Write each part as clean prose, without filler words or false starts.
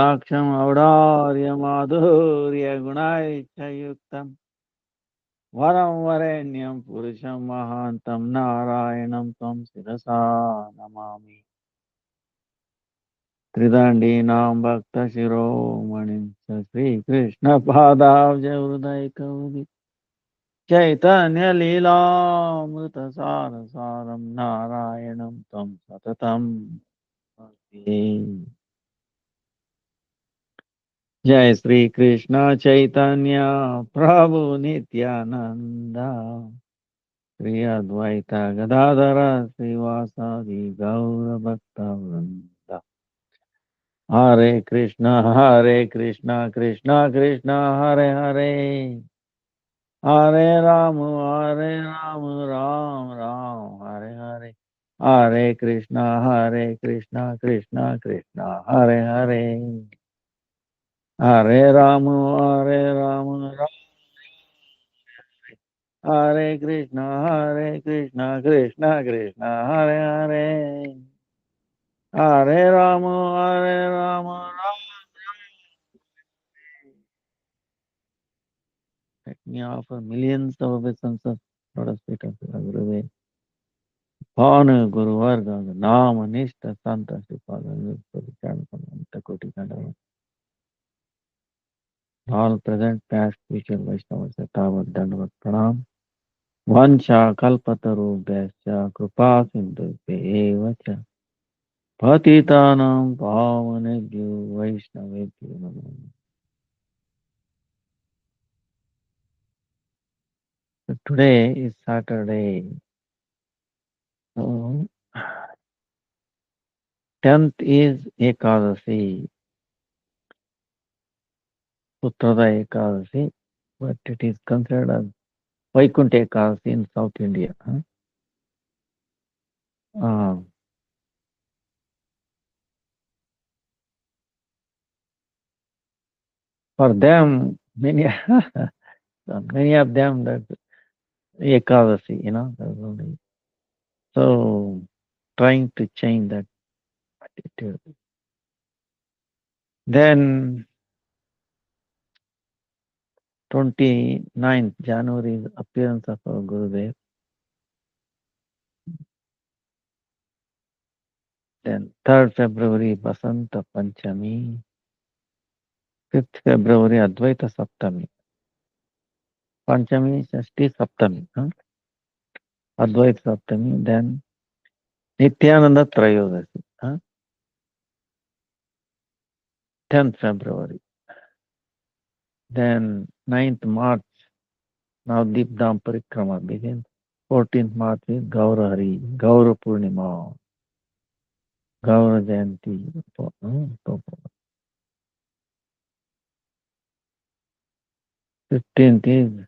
साक्षम औदार्य माधुर्य गुणाययुक्तम् वरं वरेण्यं पुरुषं महान्तं नारायणं त्वं शिरसा नमामि। त्रिदण्डीनां भक्तशिरोमणिं च श्रीकृष्णपादाब्जहृदयकौरि चैतन्यलीलामृतसारसारं नारायणं त्वं सततं भजे। जय श्री कृष्ण चैतन्य प्रभु नित्यानंद श्री अद्वैत गदाधर श्रीवासादि गौर भक्त वृंद। हरे कृष्ण कृष्ण कृष्ण हरे हरे, हरे राम राम राम हरे हरे, हरे कृष्ण कृष्ण कृष्ण हरे हरे, हरे राम राम हरे कृष्ण कृष्ण कृष्ण हरे हरे, हरे Ram Ram. Let me offer millions of obeisances, Lord Spirit of the Gurudev. Bhanu Guru Varga, Nama Nishta Santa Sripada, Anta Koti Kandava. All present, past, future Vaishnavas, Tavat Dandavat Pranam. Vancha Kalpataru Vyasya Kripa Sindhu Evacha. Patitanam Pavanebhyo Vaishnavebhyo Namo. So today is Saturday. So 10th is Ekadasi, Uttada Ekadasi, but it is considered as Vaikuntha Ekadasi in South India. Uh, for them, many of them that Ekadasi, that's only. So trying to change that attitude. Then 29th January is appearance of our Gurudev. Then 3rd February Basanta Panchami. 5th February Advaita Saptami. Panchami Shashti Saptami. Advaita Saptami. Then Nityananda Trayodasi. 10th February. Then 9th March. Now Deepdam Parikrama begins. 14th March is Gaura Hari, Gaura Purnima, Gaura Jayanti. 15th is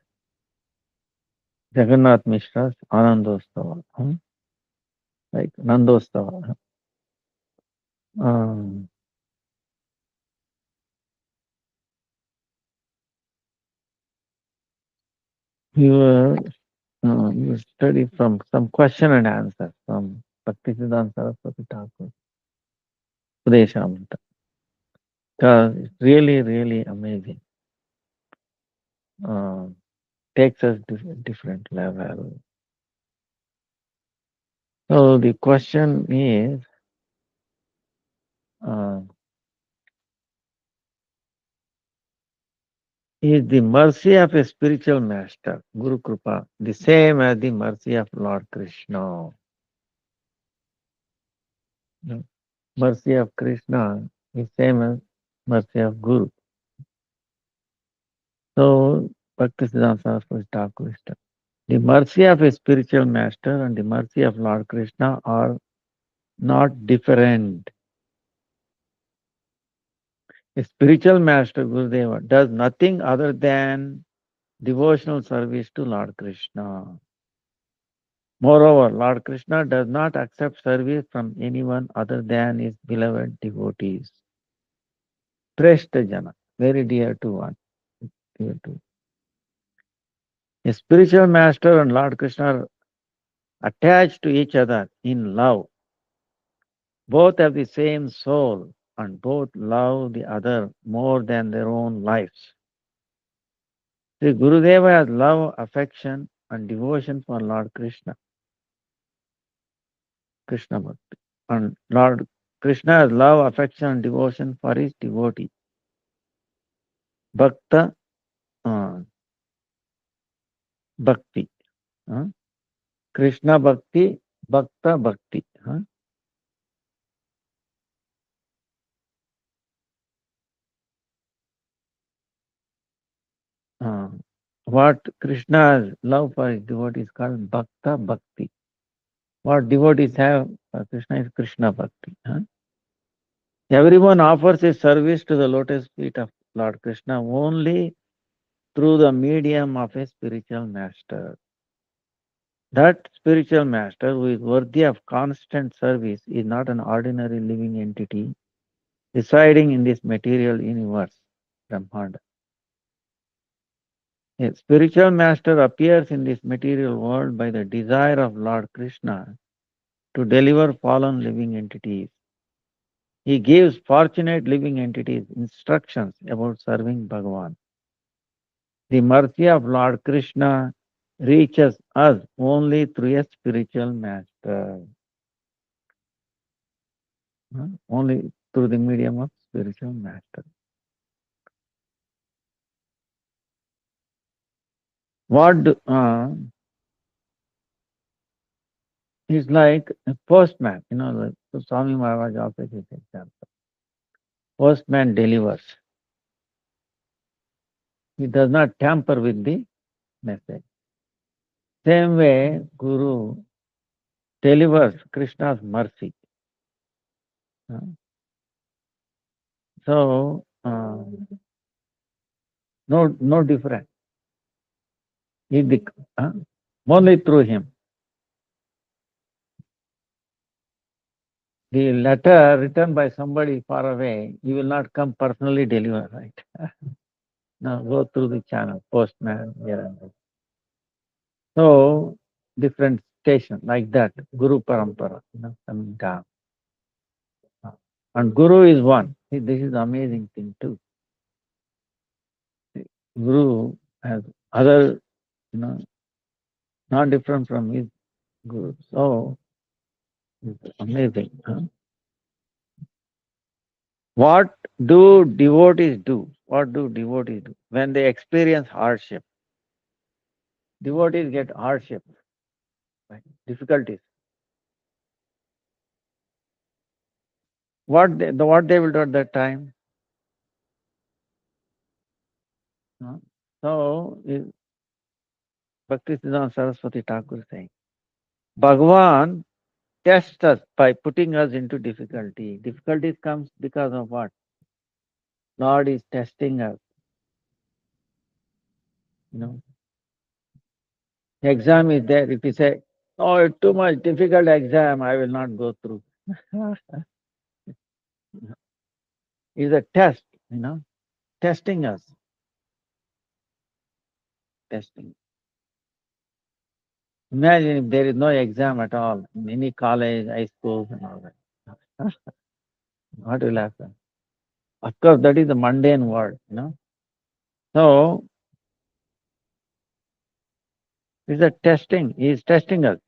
Jagannath Mishra's Anandostava, like Nandostava. You study from some question and answer from Bhaktisiddhanta Saraswati Thakur, Udeshamrita. Because it's really, really amazing. Takes us to a different level. So the question is the mercy of a spiritual master, Guru Kripa, the same as the mercy of Lord Krishna? No. Mercy of Krishna is same as mercy of Guru. So Bhaktisiddhanta Saraswati Thakur is telling, the mercy of a spiritual master and the mercy of Lord Krishna are not different. A spiritual master, Gurudeva, does nothing other than devotional service to Lord Krishna. Moreover, Lord Krishna does not accept service from anyone other than his beloved devotees. Preshta Jana, very dear to one. Dear to. A spiritual master and Lord Krishna are attached to each other in love. Both have the same soul. and both love the other more than their own lives. See, Gurudeva has love, affection, and devotion for Lord Krishna, Krishna Bhakti. And Lord Krishna has love, affection, and devotion for his devotee, Bhakta uh, Bhakti. uh, Krishna Bhakti, Bhakta Bhakti. Uh, what Krishna's love for his devotee is called Bhakta Bhakti. What devotees have for Krishna is Krishna Bhakti. Everyone offers a service to the lotus feet of Lord Krishna only through the medium of a spiritual master. That spiritual master who is worthy of constant service is not an ordinary living entity residing in this material universe, Brahmanda. A spiritual master appears in this material world by the desire of Lord Krishna to deliver fallen living entities. He gives fortunate living entities instructions about serving Bhagavan. The mercy of Lord Krishna reaches us only through a spiritual master. Only through the medium of spiritual master. What is like a postman, the Swami Maharaj also gives example. Postman delivers. He does not tamper with the message. Same way, Guru delivers Krishna's mercy. Uh, So, no difference. He uh, only through him. The letter written by somebody far away, he will not come personally deliver, right? No, go through the channel, postman, here and there. So, different station like that, Guru Parampara, coming down. And Guru is one. See, this is amazing thing too. Guru has other, you know, not different from his Guru. So, it's amazing. What do devotees do? What do devotees do? When they experience hardship, devotees get hardship, right? Difficulties. What they will do at that time? Uh, So, Bhakti Siddhanta Saraswati Thakur is saying, Bhagavan tests us by putting us into difficulty. Difficulties comes because of what? Lord is testing us. You know, exam is there. If you say, "Oh, it's too much difficult exam, I will not go through." It's a test. Testing us, testing. Imagine if there is no exam at all in any college, high schools, and all that. What will happen? Of course, that is the mundane world. So, it's a testing. He is testing us,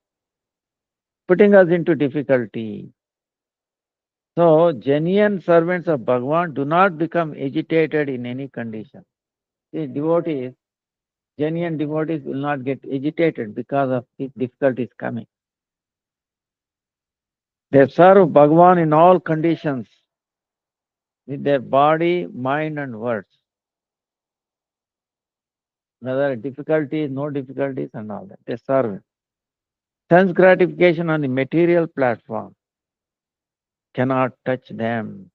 putting us into difficulty. So, genuine servants of Bhagavan do not become agitated in any condition. See, genuine devotees will not get agitated because of the difficulties coming. They serve Bhagavan in all conditions with their body, mind, and words. Whether difficulties, no difficulties, and all that. They serve. Sense gratification on the material platform cannot touch them.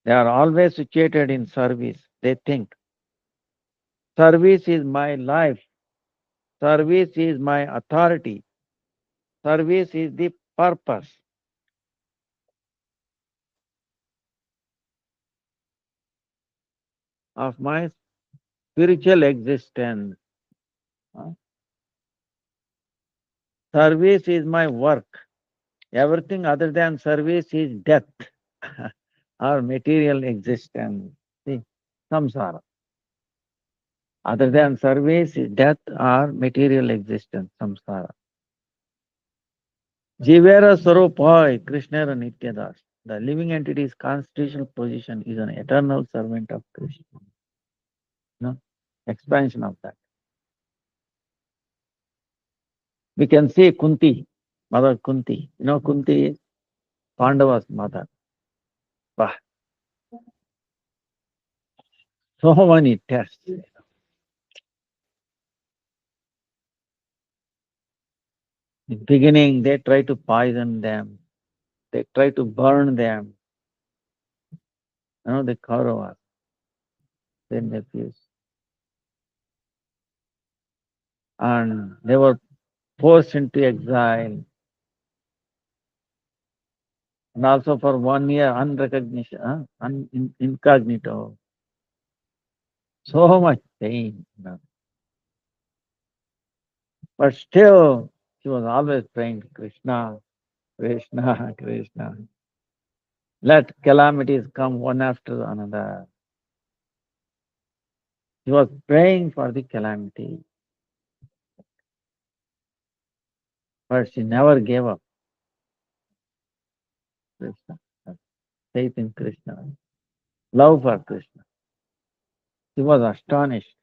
They are always situated in service. They think, service is my life, service is my authority, service is the purpose of my spiritual existence. Uh, Service is my work. Everything other than service is death. or material existence. See, samsara. Other than service, death or material existence, samsara. Jivera Swarupai, Krishna Nityadas. The living entity's constitutional position is an eternal servant of Krishna. No? Expansion of that. We can see Kunti, Mother Kunti. Kunti is Pandava's mother. Bah, so many tests. In the beginning, they try to poison them. They try to burn them. The Kauravas, their nephews. And they were forced into exile. And also for 1 year, unrecognition, incognito. So much pain. But still, she was always praying to Krishna, Krishna, Krishna. Let calamities come one after another. She was praying for the calamity, but she never gave up. Krishna, faith in Krishna, love for Krishna. She was astonished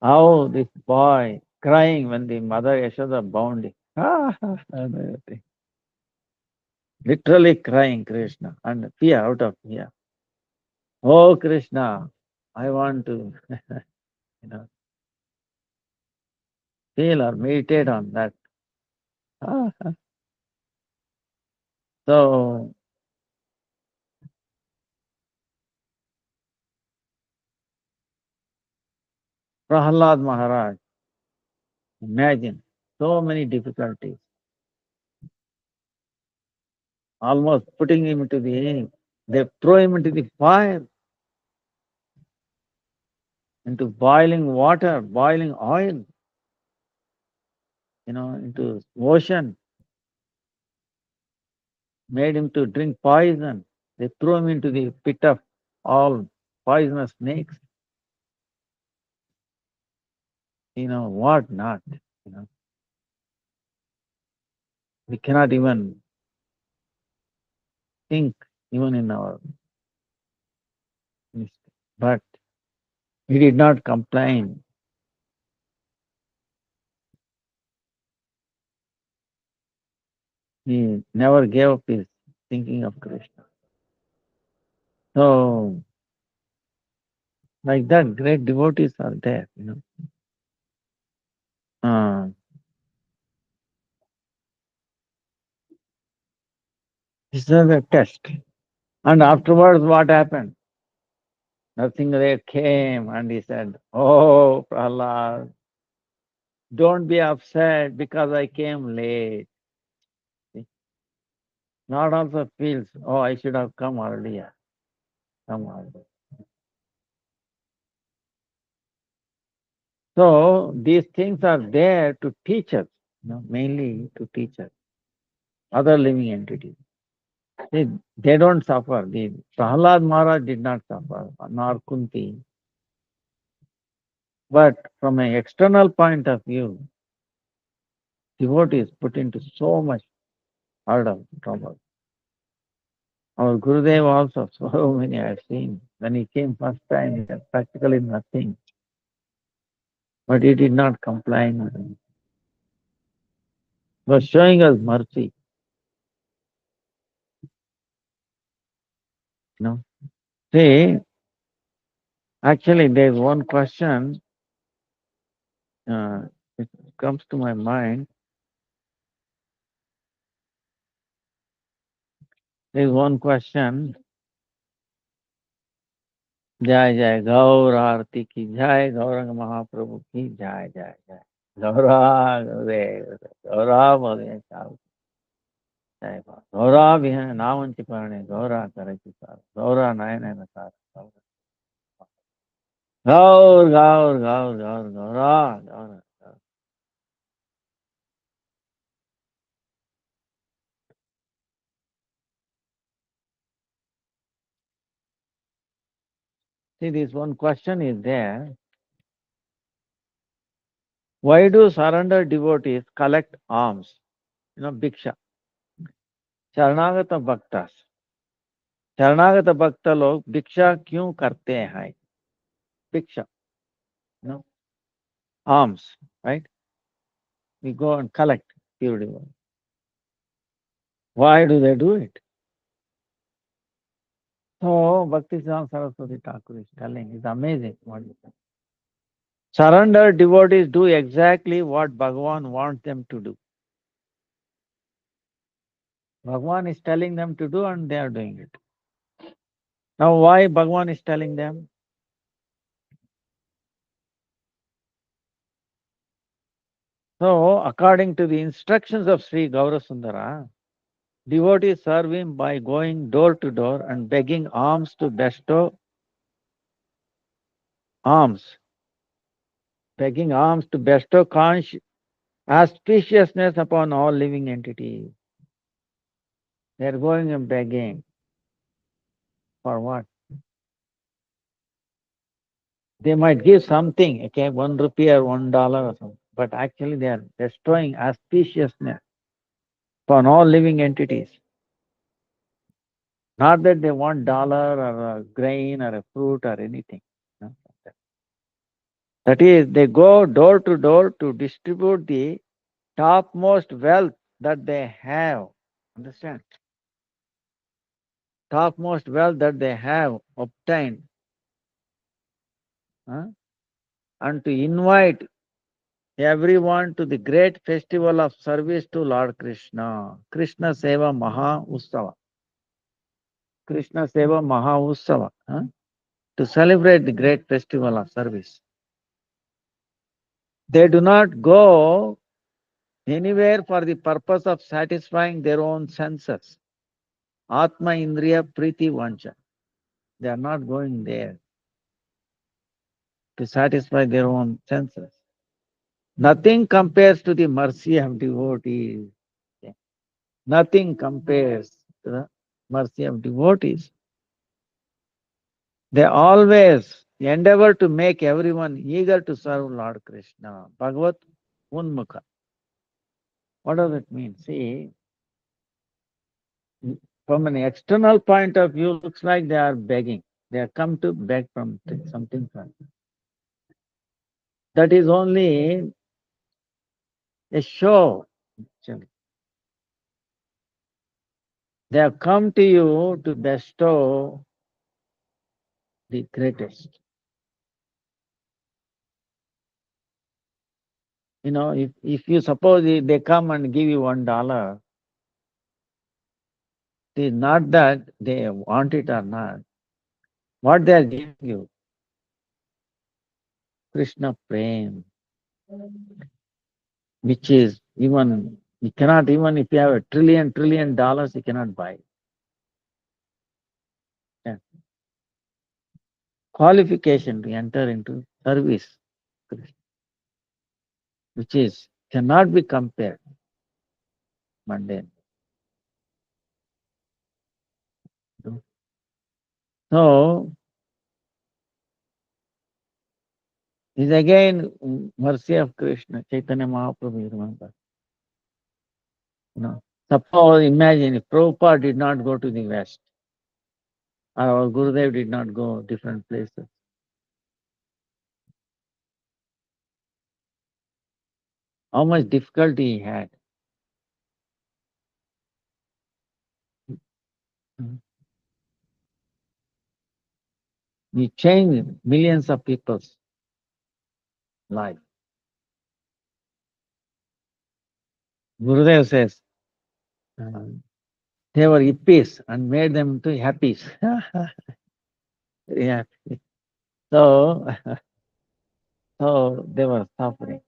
how this boy crying when the mother Yashoda bound him. Literally crying Krishna and fear out of fear. Oh Krishna, I want to you know feel or meditate on that. So Prahlad Maharaj, imagine so many difficulties, almost putting him into they throw him into the fire, into boiling water, boiling oil, into ocean, made him to drink poison. They threw him into the pit of all poisonous snakes, what not, you know. We cannot even think, even in our mistake. But he did not complain. He never gave up his thinking of Krishna. So, like that, great devotees are there. This is a test. And afterwards, what happened? Narsingadev came and he said, "Oh, Prahlad, don't be upset because I came late." See, Lord also feels, "Oh, I should have come earlier. Come earlier." So these things are there to teach us, mainly to teach us, other living entities. They don't suffer. The Prahlad Maharaj did not suffer, nor Kunti. But from an external point of view, devotee is put into so much hurdle, trouble. Our Gurudev also, so many I have seen. When he came first time, he had practically nothing. But he did not complain. He was showing us mercy. You know. See, actually, there is one question it comes to my mind. There is one question. जय जय गौर आरती की जय गौरंग महाप्रभु की जय जय जय गौरा गुरुदेव गौरा बोले जय गौरा भी है नाम चिपाने गौरा करे चिपार गौरा नयन सार गौर गौर गौर गौर गौरा गौर गौर। See, this one question is there. Why do surrender devotees collect alms? Bhiksha. शरणागत भक्तास शरणागत भक्त लोग भिक्षा क्यों करते हैं? भिक्षा, no, alms, right? We go and collect pure devotee. Why do they do it? So Bhakti Saraswati Thakur is telling, it's amazing what he says. Surrender devotees do exactly what Bhagavan wants them to do. Bhagavan is telling them to do and they are doing it. Now why Bhagavan is telling them? So according to the instructions of Sri Gaurasundara, devotees serve him by going door to door and begging alms to bestow alms, begging alms to bestow auspiciousness upon all living entities. They are going and begging. For what? They might give something, okay, 1 rupee or $1 or something, but actually they are destroying auspiciousness upon all living entities. Not that they want dollar or a grain or a fruit or anything. No. That is, they go door to door to distribute the topmost wealth that they have. Understand? Topmost wealth that they have obtained. Huh? And to invite everyone to the great festival of service to Lord Krishna. Krishna Seva Maha Ussava. Krishna Seva Maha Ussava. Huh? To celebrate the great festival of service. They do not go anywhere for the purpose of satisfying their own senses. Atma Indriya Priti Vancha. They are not going there to satisfy their own senses. Nothing compares to the mercy of devotees. Nothing compares to the mercy of devotees. They always endeavor to make everyone eager to serve Lord Krishna. Bhagavat Unmukha. What does it mean? See, from an external point of view, looks like they are begging. They have come to beg from something from you. That is only a show. Actually. They have come to you to bestow the greatest. If you suppose they come and give you $1, it is not that they want it or not. What they are giving you? Krishna Prem, which is you cannot, even if you have a trillion dollars, you cannot buy it. Yeah. Qualification to enter into service, which is cannot be compared, mundane. So, is again mercy of Krishna, Chaitanya Mahaprabhu, you remember. Suppose, imagine if Prabhupada did not go to the West, or our Gurudev did not go different places. How much difficulty he had. He changed millions of people's life. Gurudev says, they were hippies and made them into happies. Yeah. So, so they were suffering.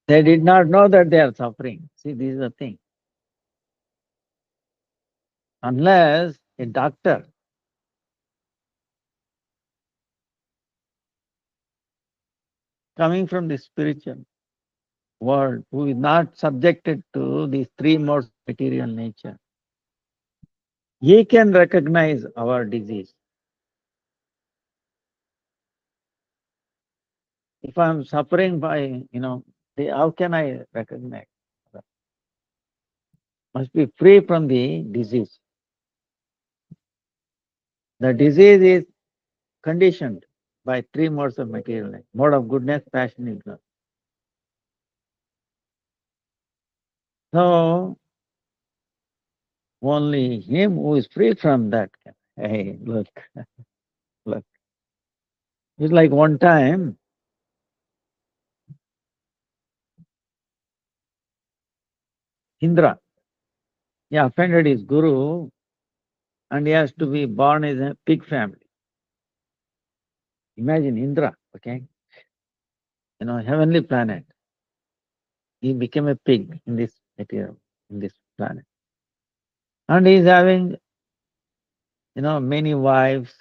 They did not know that they are suffering. See, this is the thing. Unless a doctor coming from the spiritual world who is not subjected to these three modes of material nature, he can recognize our disease. If I'm suffering by, how can I recognize? Must be free from the disease. The disease is conditioned by three modes of material life. Mode of goodness, passion, ignorance. So only him who is free from that can. Hey, look, look. It's like one time Indra, he offended his guru and he has to be born in a pig family. Imagine Indra, okay? Heavenly planet. He became a pig in this material, in this planet. And he's having, many wives,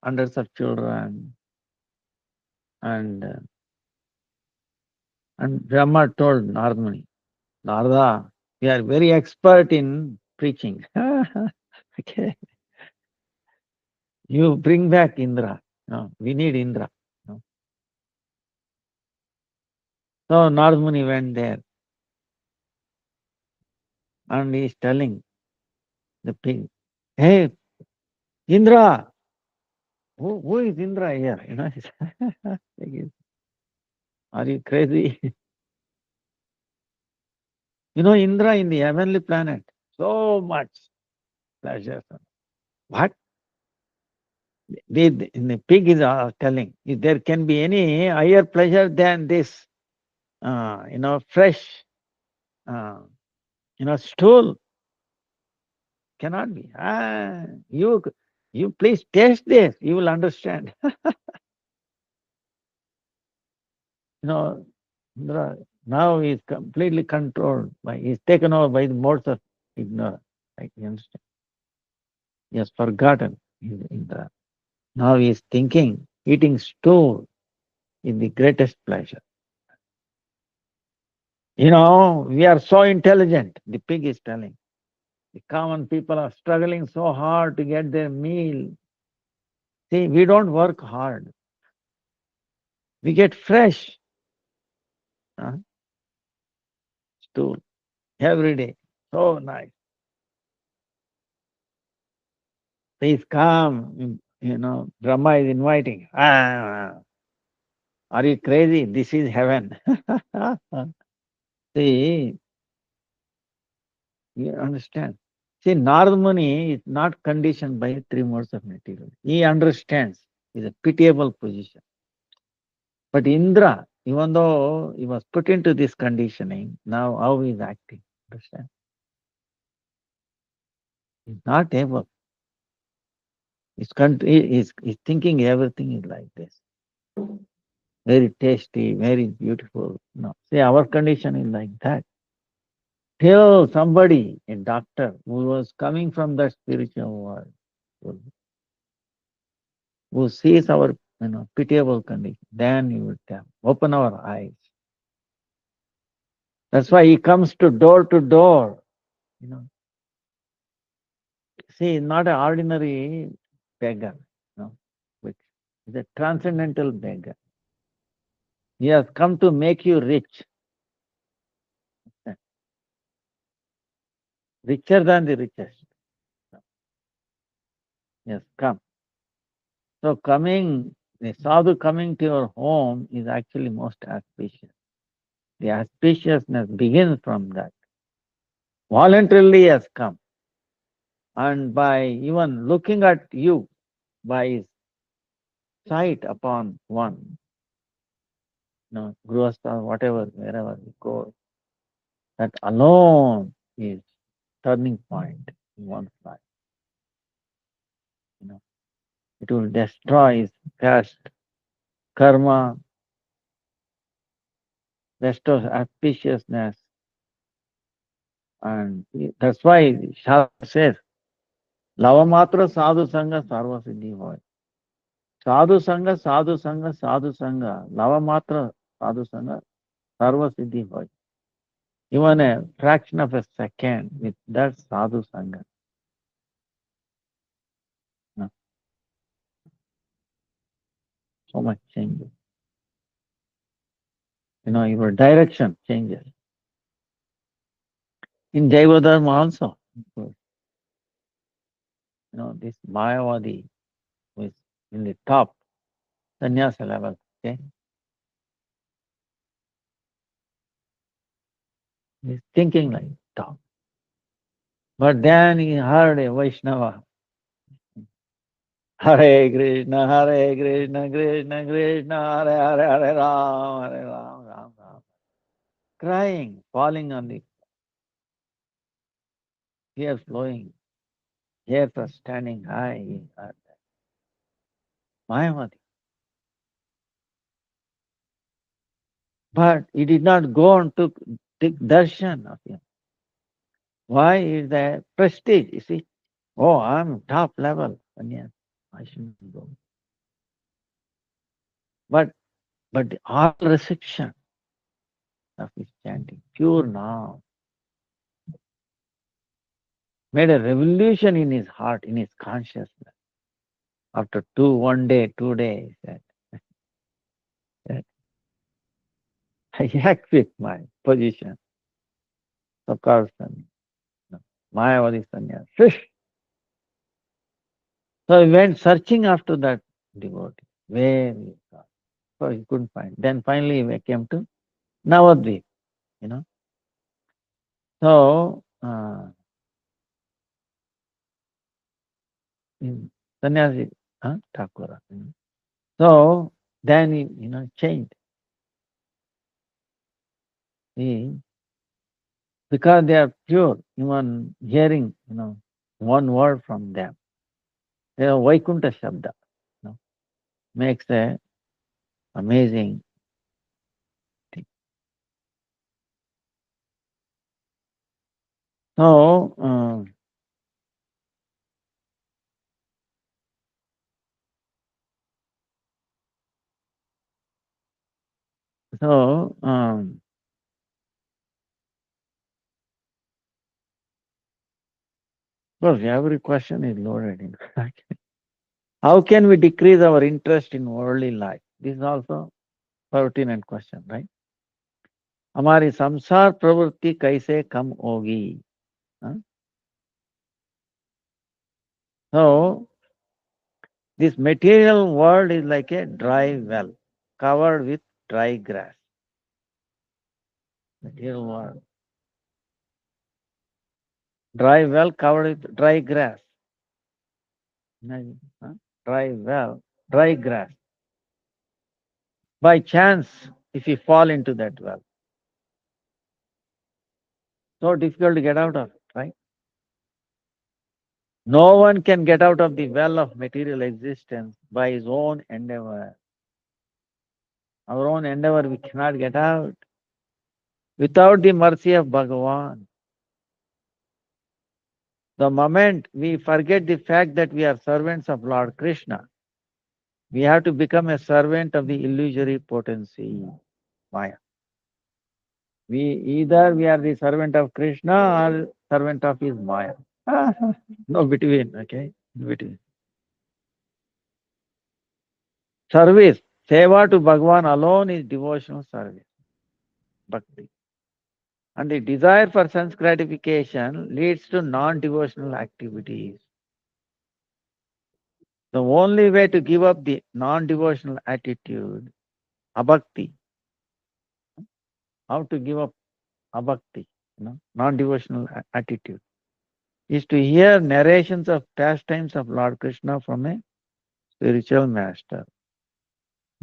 hundreds of children. And Brahma told Narada, Narada, we are very expert in preaching. Okay. You bring back Indra. No, we need Indra. No. So Narada Muni went there and he's telling the pig, hey, Indra, who is Indra here? Are you crazy? Indra in the heavenly planet, so much pleasure. What? The pig is telling, if there can be any higher pleasure than this, fresh, uh, stool, cannot be. You please taste this, you will understand. You know, now he is completely controlled by, he is taken over by the modes of ignorance. Like, you understand? He has forgotten his Indra. Now he is thinking, eating stool is the greatest pleasure. We are so intelligent, the pig is telling. The common people are struggling so hard to get their meal. See, we don't work hard. We get fresh stool every day. So nice. Please come. Brahma is inviting. Are you crazy? This is heaven. See, you understand. See, Narad Muni is not conditioned by three modes of material. He understands. It's a pitiable position. But Indra, even though he was put into this conditioning, now how he is acting? Understand? He's not able. He's thinking everything is like this. Very tasty, very beautiful. No. See, our condition is like that. Till somebody, a doctor, who was coming from the spiritual world, who sees our pitiable condition, then he would tell, open our eyes. That's why he comes to door. You know. See, not an ordinary beggar, which is a transcendental beggar. He has come to make you rich, richer than the richest. Yes, come. So the sadhu coming to your home is actually most auspicious. The auspiciousness begins from that. Voluntarily has come. And by even looking at you, by his sight upon one, Grihastha, whatever, wherever he goes, that alone is turning point in one's life. It will destroy his past karma, restore auspiciousness, and that's why Shastra says, Lavamatra sadhu sangha sarva siddhi hoy. Sadhu sangha, sadhu sangha, sadhu sangha, lavamatra sadhu sangha sarva siddhi hoy. Even a fraction of a second with that sadhu sangha, no, so much changes. your direction changes. In Jaiva Dharma also, this Mayavadi was in the top sannyasa level. Okay, he's thinking like top. But then he heard a Vaishnava, Hare Krishna, Hare Krishna, Krishna Krishna, Hare Hare, Hare Ram, Ram Ram, crying, falling on the tears flowing, hairs are standing high. He heard that. Mayavadi. But he did not go on to take darshan of him. Why is that prestige? You see, oh, I'm top level. And yes, I shouldn't go. But the all reception of his chanting, pure now, made a revolution in his heart, in his consciousness. After 1 day, 2 days, that I act with my position. So called Mayavadi sannyas. So he went searching after that devotee. Where he got. So he couldn't find. Then finally we came to Navadvip, you know. So sannyasi, Thakura. So then he, changed. He, because they are pure, even hearing, one word from them. They are Vaikunta Shabda, makes a amazing thing. So, so, of course, every question is loaded in. How can we decrease our interest in worldly life? This is also pertinent question, right? हमारी संसार प्रवृत्ति कैसे कम होगी? So, this material world is like a dry well covered with dry grass. Material world. Dry well covered with dry grass. Imagine, dry well, dry grass. By chance, if you fall into that well, so difficult to get out of it, right? No one can get out of the well of material existence by his own endeavor. Our own endeavor, we cannot get out without the mercy of Bhagavan. The moment we forget the fact that we are servants of Lord Krishna, we have to become a servant of the illusory potency, Maya. Either we are the servant of Krishna or servant of his Maya. No between, okay? No between. Service, seva to Bhagavan alone is devotional service, bhakti. And the desire for sense gratification leads to non-devotional activities. The only way to give up the non-devotional attitude, abhakti, how to give up abhakti, non-devotional attitude, is to hear narrations of pastimes of Lord Krishna from a spiritual master,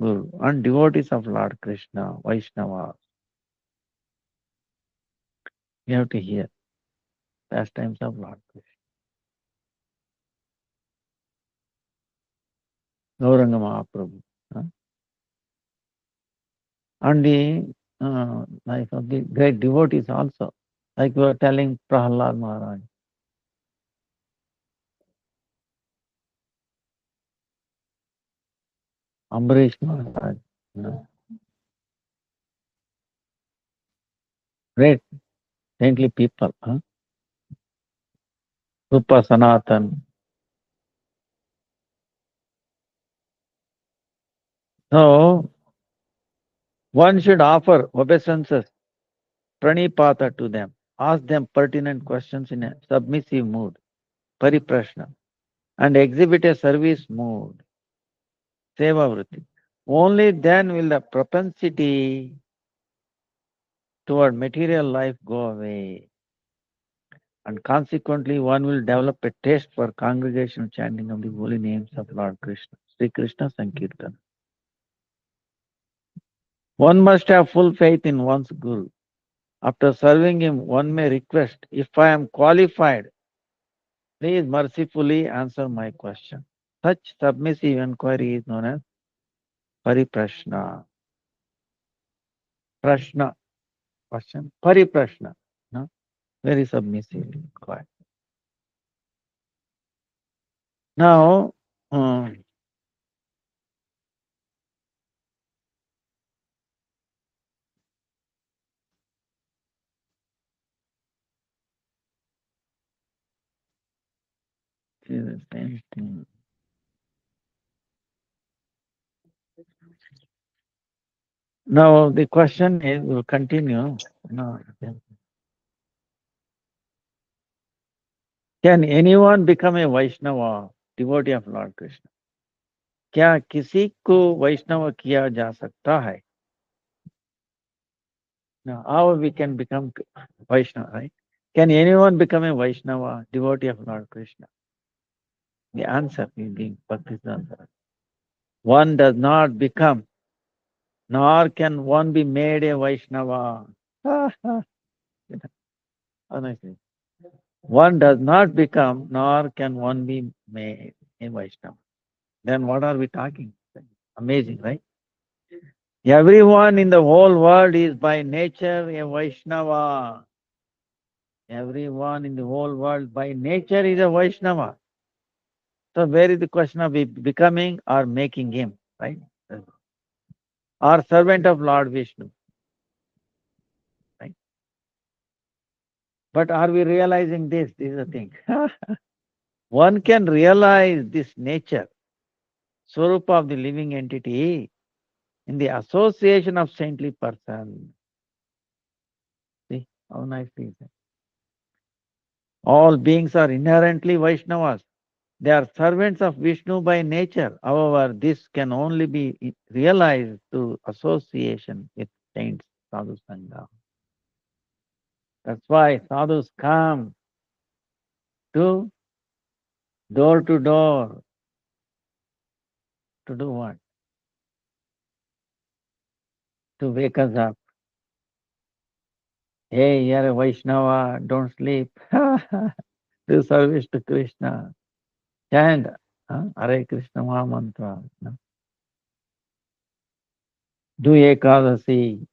Guru, and devotees of Lord Krishna, Vaishnava. You have to hear pastimes of Lord Krishna. Gauranga Mahaprabhu. And the life of the great devotees also. Like we were telling Prahalad Maharaj. Ambarish Maharaj. Great saintly people. Rupa Sanatan. So, One should offer obeisances, pranipata to them, ask them pertinent questions in a submissive mood, pariprashna, and exhibit a service mood, sevavritti. Only then will the propensity toward material life go away, and consequently one will develop a taste for congregational chanting of the holy names of Lord Krishna, Sri Krishna Sankirtana. One must have full faith in one's Guru. After serving him, one may request, if I am qualified, please mercifully answer my question. Such submissive inquiry is known as pariprashna. Prashna, question, pariprashna. No? Very submissive inquiry. Now, is the same thing. Now the question is, we'll continue. No, can anyone become a Vaishnava, devotee of Lord Krishna? क्या किसी को वैष्णव किया जा सकता है? Now, how we can become Vaishnava, right? Can anyone become a Vaishnava, devotee of Lord Krishna? The answer is being Bhaktisiddhanta. One does not become, nor can one be made a Vaishnava. Honestly. One does not become, nor can one be made a Vaishnava. Then what are we talking? Amazing, right? Everyone in the whole world is by nature a Vaishnava. Everyone in the whole world by nature is a Vaishnava. So where is the question of becoming or making him, right? Or servant of Lord Vishnu, right? But are we realizing this? This is the thing. One can realize this nature, Swarupa of the living entity, in the association of saintly person. See how nicely it is. All beings are inherently Vaishnavas. They are servants of Vishnu by nature. However, this can only be realized through association with saints, sadhu sangha. That's why sadhus come to door to do what? To wake us up. Hey, you're a Vaishnava, don't sleep. Do service to Krishna. Chant Hare Krishna Mahamantra. Do Ekadasi.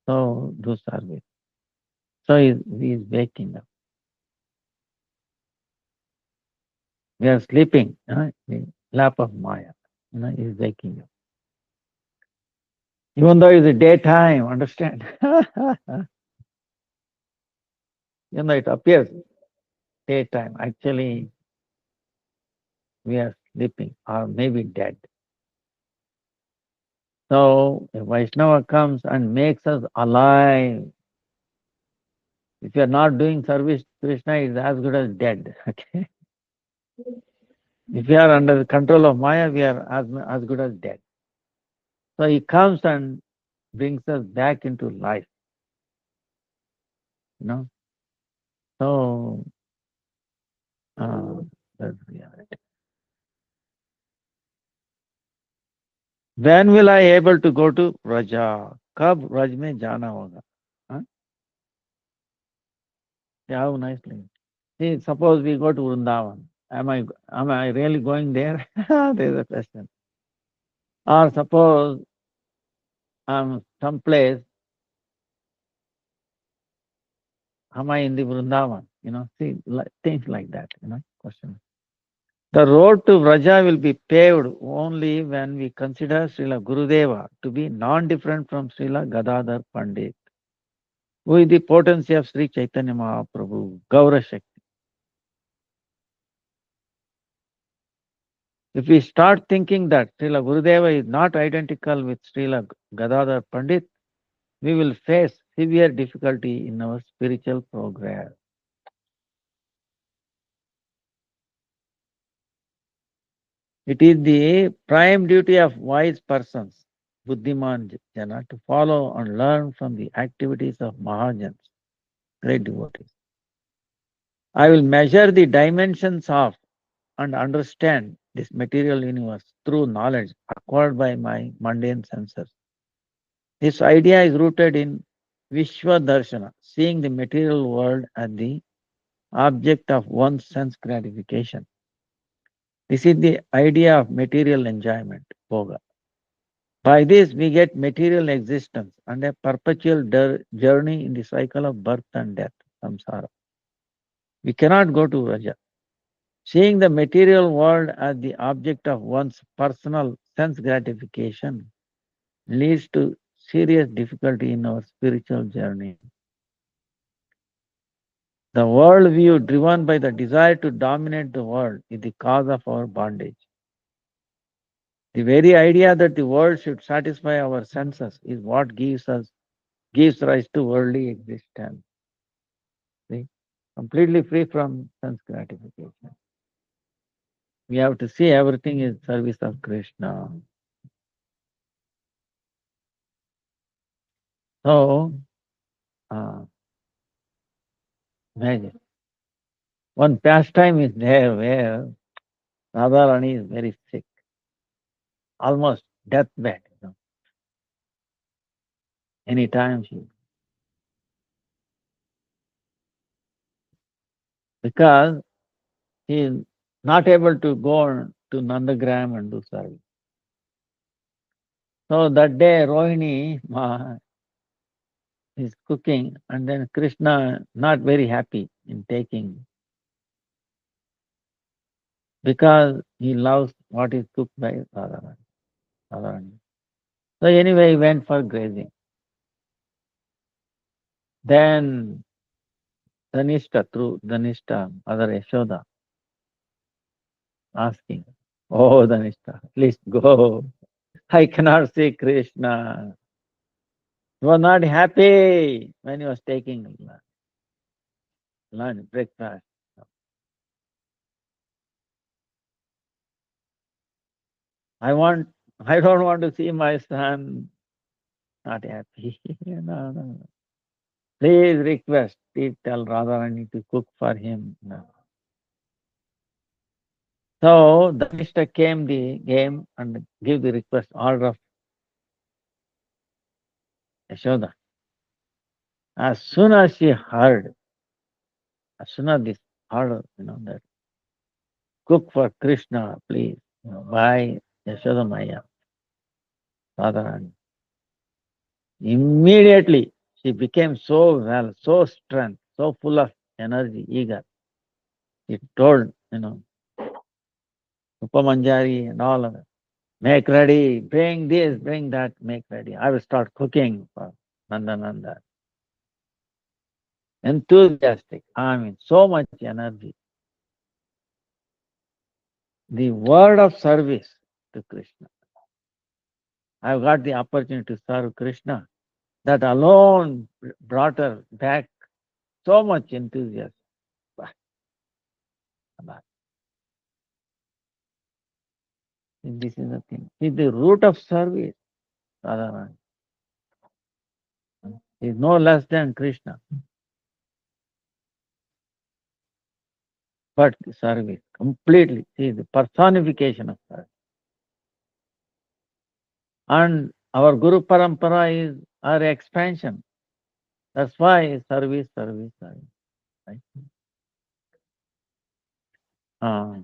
So do service. So he is waking up. We are sleeping, the lap of Maya. He is waking up. Even though it's daytime, understand? It appears daytime. Actually, we are sleeping or maybe dead. So a Vaishnava comes and makes us alive. If you are not doing service to Krishna, it's as good as dead. Okay. If we are under the control of Maya, we are as good as dead. So he comes and brings us back into life. So that's reality. When will I able to go to Raja? कब रज में जाना होगा? Huh? How nicely. See, suppose we go to Vrindavan. Am I really going there? There is a question. Or suppose I'm someplace, am I in the Vrindavan? See, things like that, question. The road to Vraja will be paved only when we consider Srila Gurudeva to be non-different from Srila Gadadhar Pandit, who is the potency of Sri Chaitanya Mahaprabhu, Gaura Shakti. If we start thinking that Srila Gurudeva is not identical with Srila Gadadhar Pandit, we will face severe difficulty in our spiritual progress. It is the prime duty of wise persons, Buddhiman Jana, to follow and learn from the activities of Mahajans, great devotees. I will measure the dimensions of and understand this material universe through knowledge acquired by my mundane senses. This idea is rooted in Vishwa Darshana, seeing the material world as the object of one's sense gratification. This is the idea of material enjoyment, Bhoga. By this, we get material existence and a perpetual journey in the cycle of birth and death, samsara. We cannot go to Raja. Seeing the material world as the object of one's personal sense gratification leads to serious difficulty in our spiritual journey. The world view driven by the desire to dominate the world is the cause of our bondage. The very idea that the world should satisfy our senses is what gives rise to worldly existence. See? Completely free from sense gratification. We have to see everything is service of Krishna. So, uh, imagine one pastime is there where Radharani is very sick, almost deathbed. Anytime she, because he is not able to go to Nandagram and do service. So that day Rohini is cooking, and then Krishna not very happy in taking because he loves what is cooked by Radharani. So anyway, he went for grazing. Then Dhanishta, through Dhanishta, Mother Yashoda, asking, "Oh Dhanishta, please go. I cannot see Krishna." He was not happy when he was taking lunch, breakfast. I want, I don't want to see my son not happy. No, no. Please request, please tell Radharani to cook for him. No. So Dhanishta came the game and gave the request order of Yashoda. As soon as she heard, as soon as this order, that cook for Krishna, please, by Yashoda Maya, Radharani. Immediately she became so well, so strength, so full of energy, eager. He told, Upamanjari and all of it, make ready, bring this, bring that, make ready. I will start cooking for Nandananda. Enthusiastic, I mean, so much energy. The word of service to Krishna. I've got the opportunity to serve Krishna. That alone brought her back so much enthusiasm. This is the thing. See, the root of service, Radharani, is no less than Krishna, but the service completely. See, the personification of service. And our Guru Parampara is our expansion. That's why service, service, service. Right? Uh,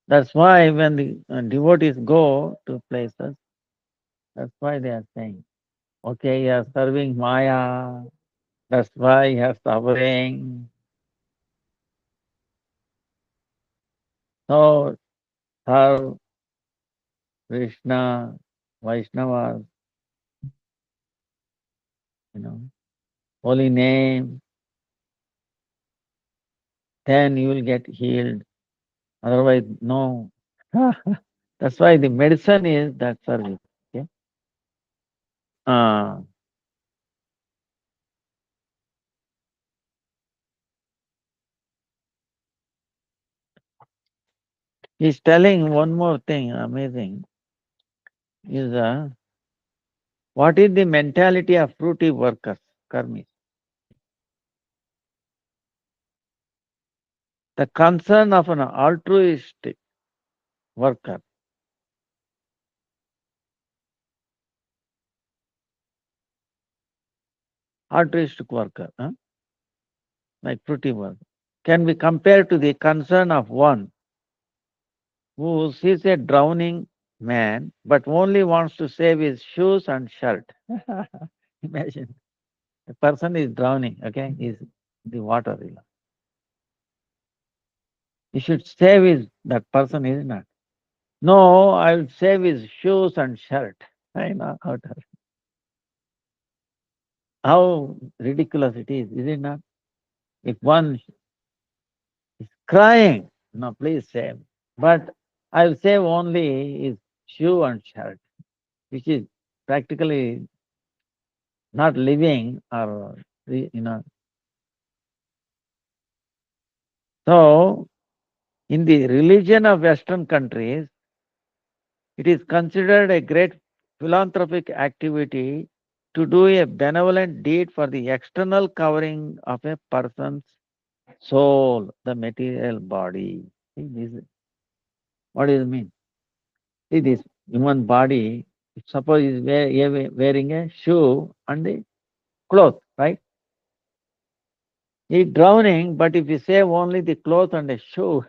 that's why when the devotees go to places, that's why they are saying, okay, you are serving Maya, that's why you are suffering. So serve Krishna, Vaishnavas, you know, holy name, then you will get healed. Otherwise, no. That's why the medicine is that service. Okay? Uh, he's telling one more thing amazing is what is the mentality of fruity workers, karmis? The concern of an altruistic worker, altruistic worker, like fruity worker, can be compared to the concern of one who sees a drowning man but only wants to save his shoes and shirt. Imagine a person is drowning, okay, is the water. He should save his that person, is not. No, I will save his shoes and shirt. I know how ridiculous it is it not? If one is crying, no, please save. But I will save only his shoe and shirt, which is practically not living or you know. So in the religion of Western countries, it is considered a great philanthropic activity to do a benevolent deed for the external covering of a person's soul, the material body. See, what does it mean? See, this human body, suppose is wearing a shoe and the cloth, right? He's drowning, but if you save only the cloth and the shoe,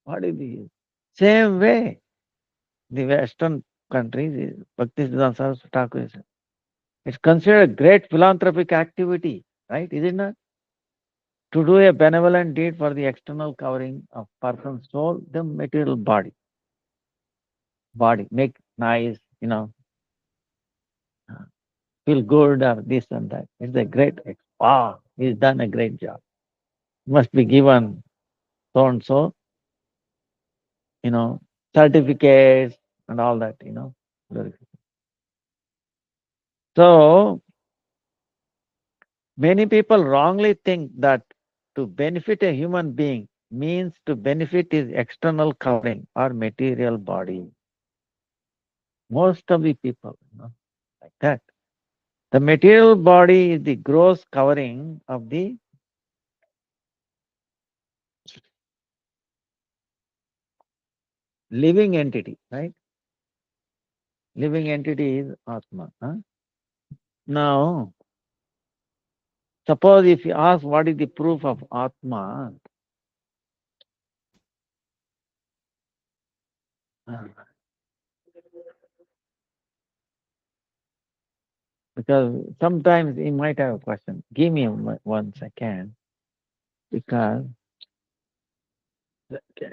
what is the same way? The Western countries, Bhaktisiddhanta Saraswati Thakur is, it's considered a great philanthropic activity, right? Is it not? To do a benevolent deed for the external covering of person's soul, the material body, make nice, feel good or this and that. It's a great, wow, he's done a great job. Must be given so and so, you know, certificates and all that, So many people wrongly think that to benefit a human being means to benefit his external covering or material body. Most of the people, like that. The material body is the gross covering of the living entity, right? Living entity is Atma. Now, suppose if you ask what is the proof of Atma, uh, because sometimes you might have a question. Give me 1 second, because okay,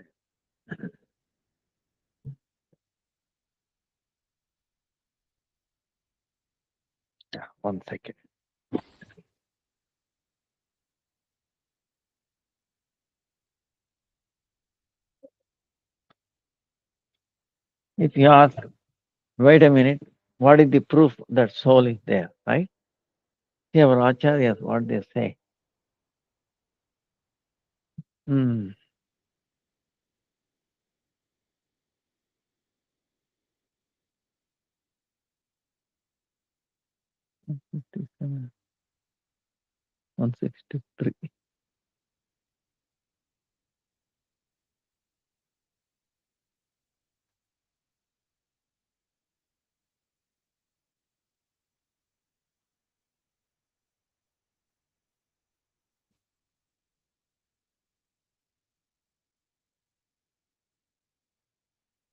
yeah, 1 second. If you ask, wait a minute, what is the proof that soul is there, right? See our acharyas, what they say. Hmm. 157, 163.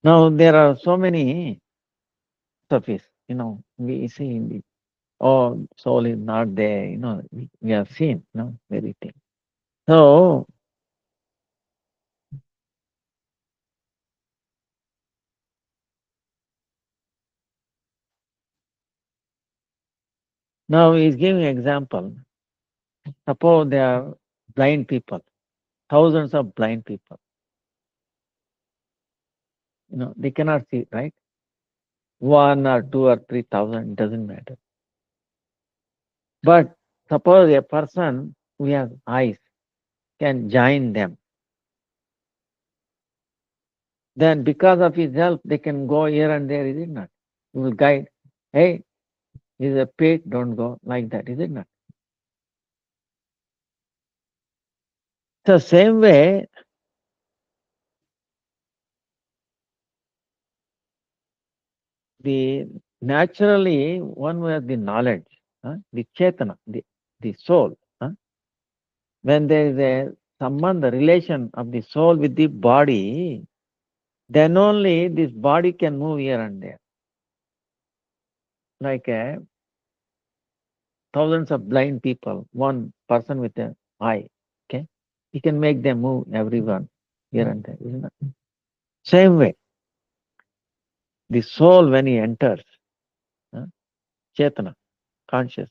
Now there are so many surface, we see in the oh soul is not there, we have seen, very thing. So now he's giving example. Suppose they are blind people, thousands of blind people. They cannot see, right? One or two or 3,000, doesn't matter. But suppose a person who has eyes can join them, then because of his help, they can go here and there, is it not? He will guide. Hey, is a pit, don't go like that, is it not? So same way, the naturally one who has the knowledge, the chetana, the soul, when there is a the relation of the soul with the body, then only this body can move here and there. Like thousands of blind people, one person with an eye, okay, he can make them move everyone here and there, isn't it? Same way, the soul when he enters, uh, chetana, consciousness,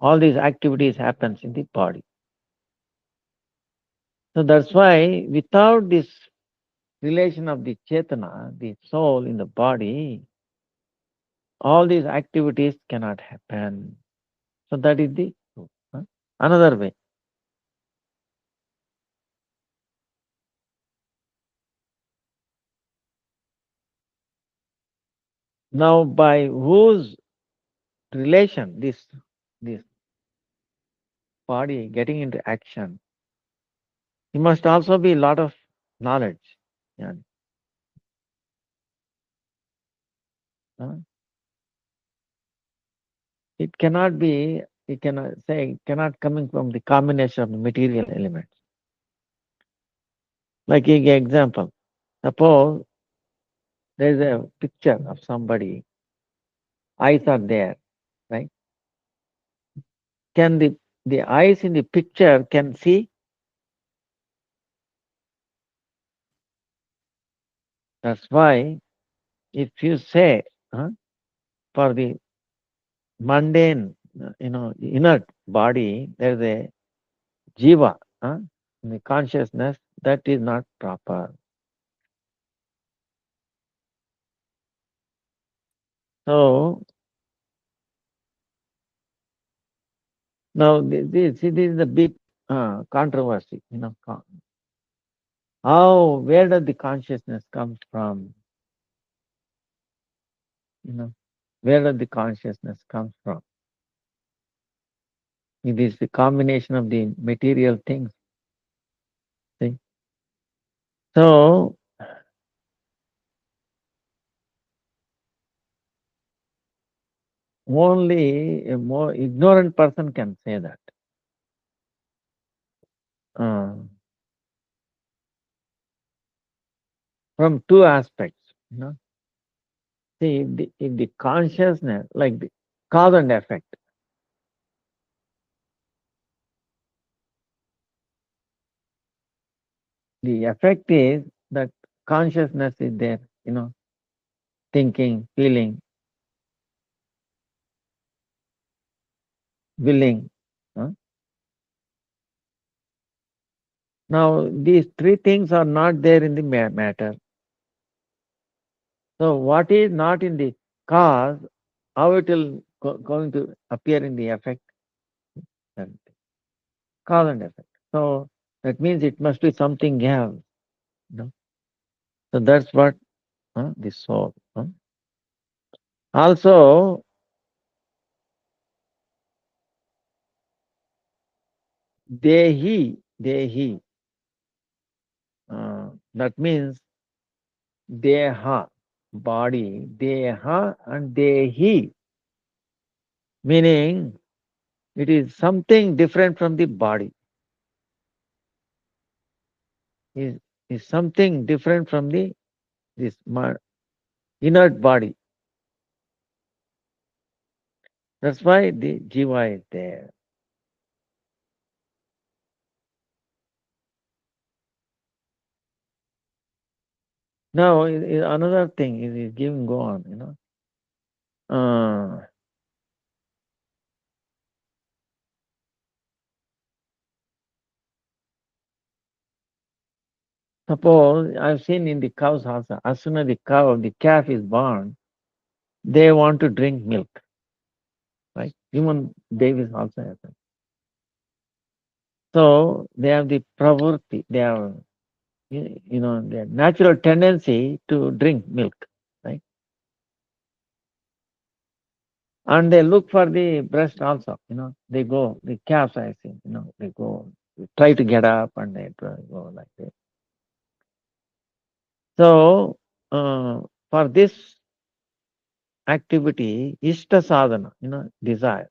all these activities happens in the body. So that's why without this relation of the chetana, the soul in the body, all these activities cannot happen. So that is the another way. Now, by whose relation this body getting into action, it must also be a lot of knowledge. Yeah. Uh, It cannot be. It cannot say it cannot coming from the combination of the material elements. Like example, suppose there is a picture of somebody, eyes are there, right? Can the eyes in the picture can see? That's why if you say for the mundane, inert body, there's a jiva, the consciousness, that is not proper. So now this is the big controversy. How where does the consciousness come from? You know, where does the consciousness come from? It is the combination of the material things. See? So only a more ignorant person can say that. Uh, from two aspects. See, if the consciousness, like the cause and effect, the effect is that consciousness is there, thinking, feeling, willing. huh? Now, these three things are not there in the matter. So, what is not in the cause, how it will going to appear in the effect? Cause and effect. So, that means it must be something else. So, that's what the soul. Also, dehi, that means deha, body, deha and dehi, meaning it is something different from the body, is, is something different from this inert body. That's why the jiva is there. Now, another thing is giving go on. Uh, Suppose I've seen in the cows also, as soon as the calf is born, they want to drink milk, right? Human babies also happen. So they have the pravurti, they have, their natural tendency to drink milk, right? And they look for the breast also, they go, the calves I see, they go, try to get up and they try to go like this. So, for this activity, ishta sadhana, desire,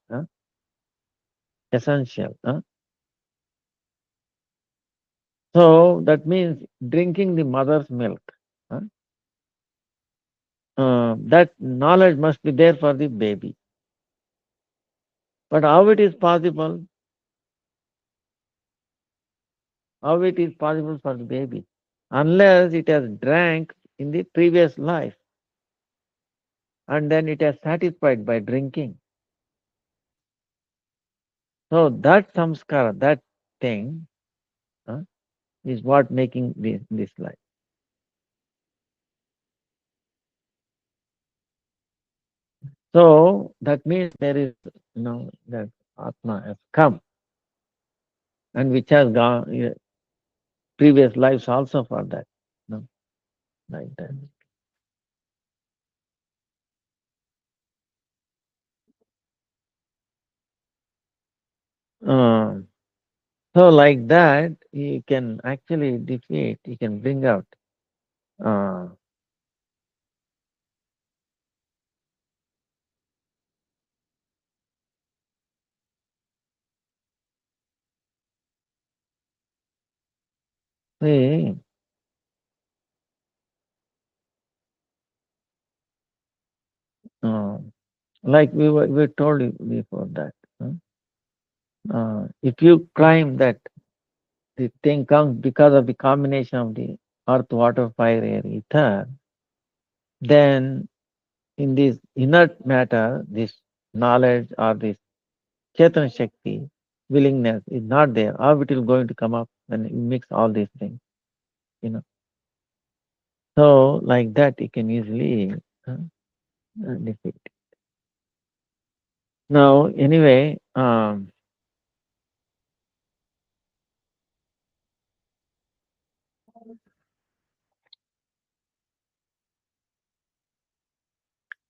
essential. So that means drinking the mother's milk. huh? That knowledge must be there for the baby. But how it is possible? How it is possible for the baby? Unless it has drank in the previous life and then it has satisfied by drinking. So that samskara, that thing, huh, is what making this life. So that means there is, that Atma has come and which has gone previous lives also for that. Like that. Uh, so like that, you can actually defeat, you can bring out. Uh, see, uh, like we told you before that. If you climb that, the thing comes because of the combination of the earth, water, fire, air, ether, then in this inert matter, this knowledge or this Chetan Shakti, willingness is not there. How it will going to come up when you mix all these things, you know. So like that you can easily defeat. Now anyway,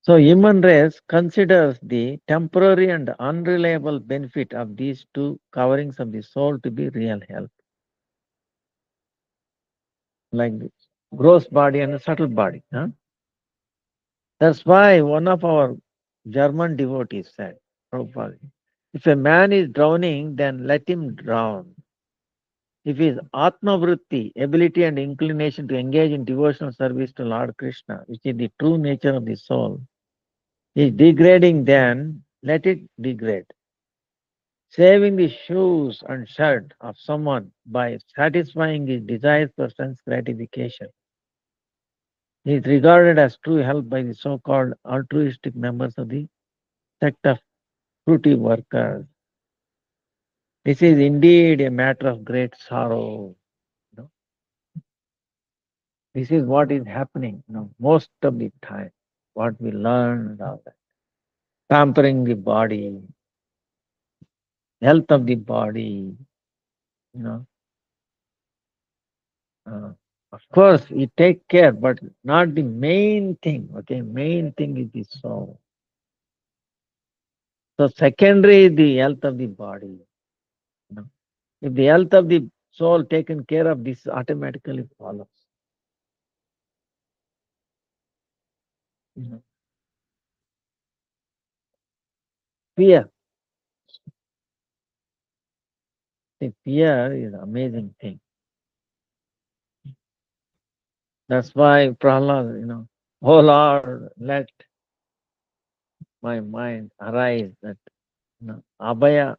so human race considers the temporary and unreliable benefit of these two coverings of the soul to be real health, like the gross body and the subtle body. That's why one of our German devotees said, Prabhupada, if a man is drowning, then let him drown. If his Atma Vritti, ability and inclination to engage in devotional service to Lord Krishna, which is the true nature of the soul, is degrading, then let it degrade. Saving the shoes and shirt of someone by satisfying his desires for sense gratification is regarded as true help by the so-called altruistic members of the sect of fruity workers. This is indeed a matter of great sorrow. You know. This is what is happening, most of the time. What we learn and all that. Pampering the body, health of the body, you know. Uh, of course, we take care, but not the main thing. Okay, main thing is the soul. So secondary is the health of the body. You know. If the health of the soul taken care of, this automatically follows. You know. Fear. See, fear is an amazing thing. That's why Prahlad, oh Lord, let my mind arise that abhaya,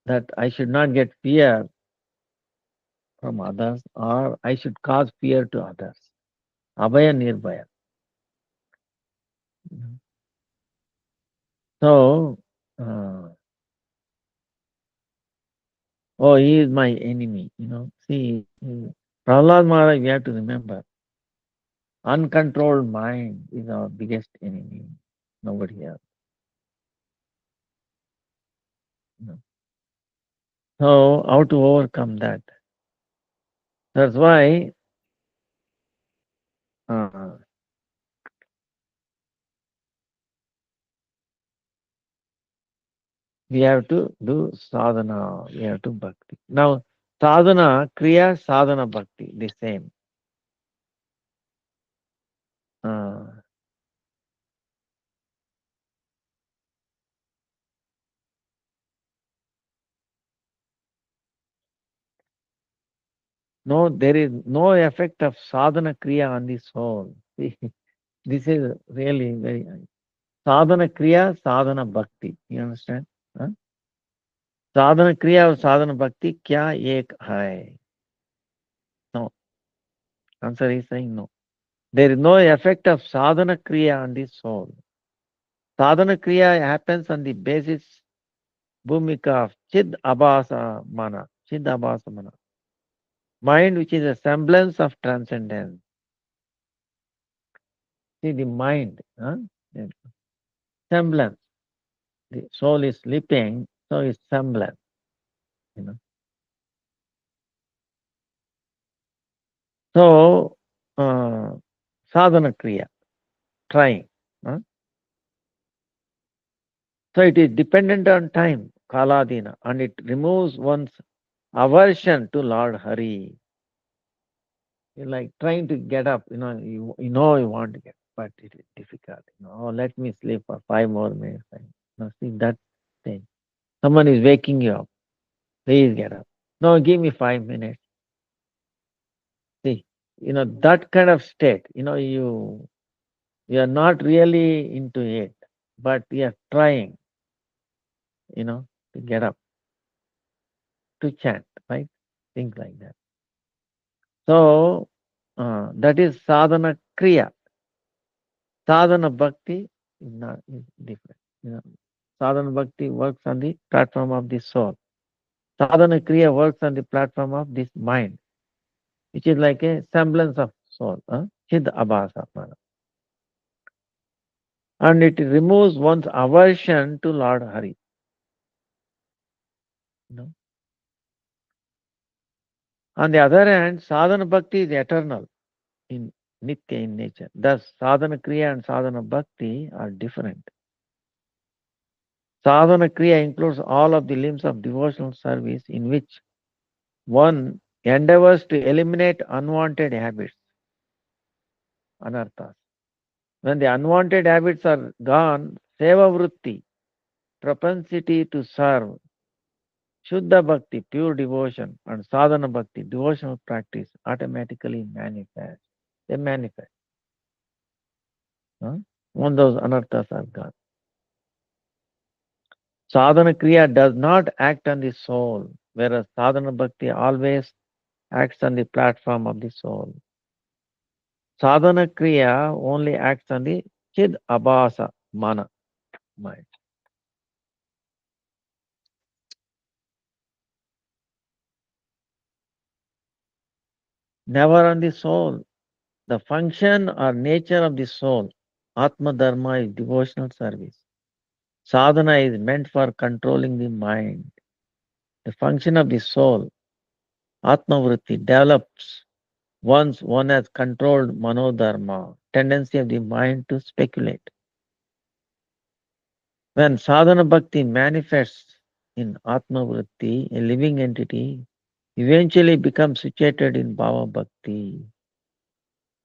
that I should not get fear from others or I should cause fear to others. Abhaya nirbhaya. So, uh, Oh, he is my enemy. See, Prahlad Maharaj, we have to remember, uncontrolled mind is our biggest enemy. Nobody else. You know. So, how to overcome that? That's why uh, we have to do sadhana, we have to bhakti. Now, sadhana, kriya, sadhana, bhakti, the same. Uh, no, there is no effect of sadhana kriya on the soul. See, this is really very sadhana kriya, sadhana bhakti. You understand? Huh? साधन क्रिया और साधन भक्ति क्या एक है? No. Answer is saying no. There is no effect of sadhana kriya on the soul. Sadhana kriya happens on the basis bhumika of chid abhasa mana. Chid abhasa mana. Mind which is a semblance of transcendence. See the mind, huh? The semblance. The soul is sleeping, so is semblance. You know. So sadhana kriya, trying. Huh? So it is dependent on time, kaladina, and it removes one's aversion to Lord Hari. You're like trying to get up, you want to get, but it is difficult. Oh, let me sleep for 5 more minutes. No, see that thing. Someone is waking you up. Please get up. No, give me 5 minutes. See, that kind of state. You are not really into it, but you are trying. To get up to chant, right? Things like that. So that is sadhana kriya. Sadhana bhakti is different. Sadhana bhakti works on the platform of the soul. Sadhana kriya works on the platform of this mind, which is like a semblance of soul. Chid abhasa mana. And it removes one's aversion to Lord Hari. You know. On the other hand, sadhana bhakti is eternal in nitya in nature. Thus, sadhana kriya and sadhana bhakti are different. Sadhana kriya includes all of the limbs of devotional service in which one endeavors to eliminate unwanted habits, anarthas. When the unwanted habits are gone, seva vritti, propensity to serve, shuddha bhakti, pure devotion, and sadhana bhakti, devotional practice, automatically manifest. They manifest. Huh? When those anarthas are gone. Sadhana kriya does not act on the soul, whereas sadhana bhakti always acts on the platform of the soul. Sadhana kriya only acts on the chid abhasa mana mind. Never on the soul. The function or nature of the soul, Atma Dharma, is devotional service. Sadhana is meant for controlling the mind. The function of the soul, Atma Vritti, develops once one has controlled Manodharma, tendency of the mind to speculate. When sadhana bhakti manifests in Atma Vritti, a living entity eventually becomes situated in Bhava Bhakti,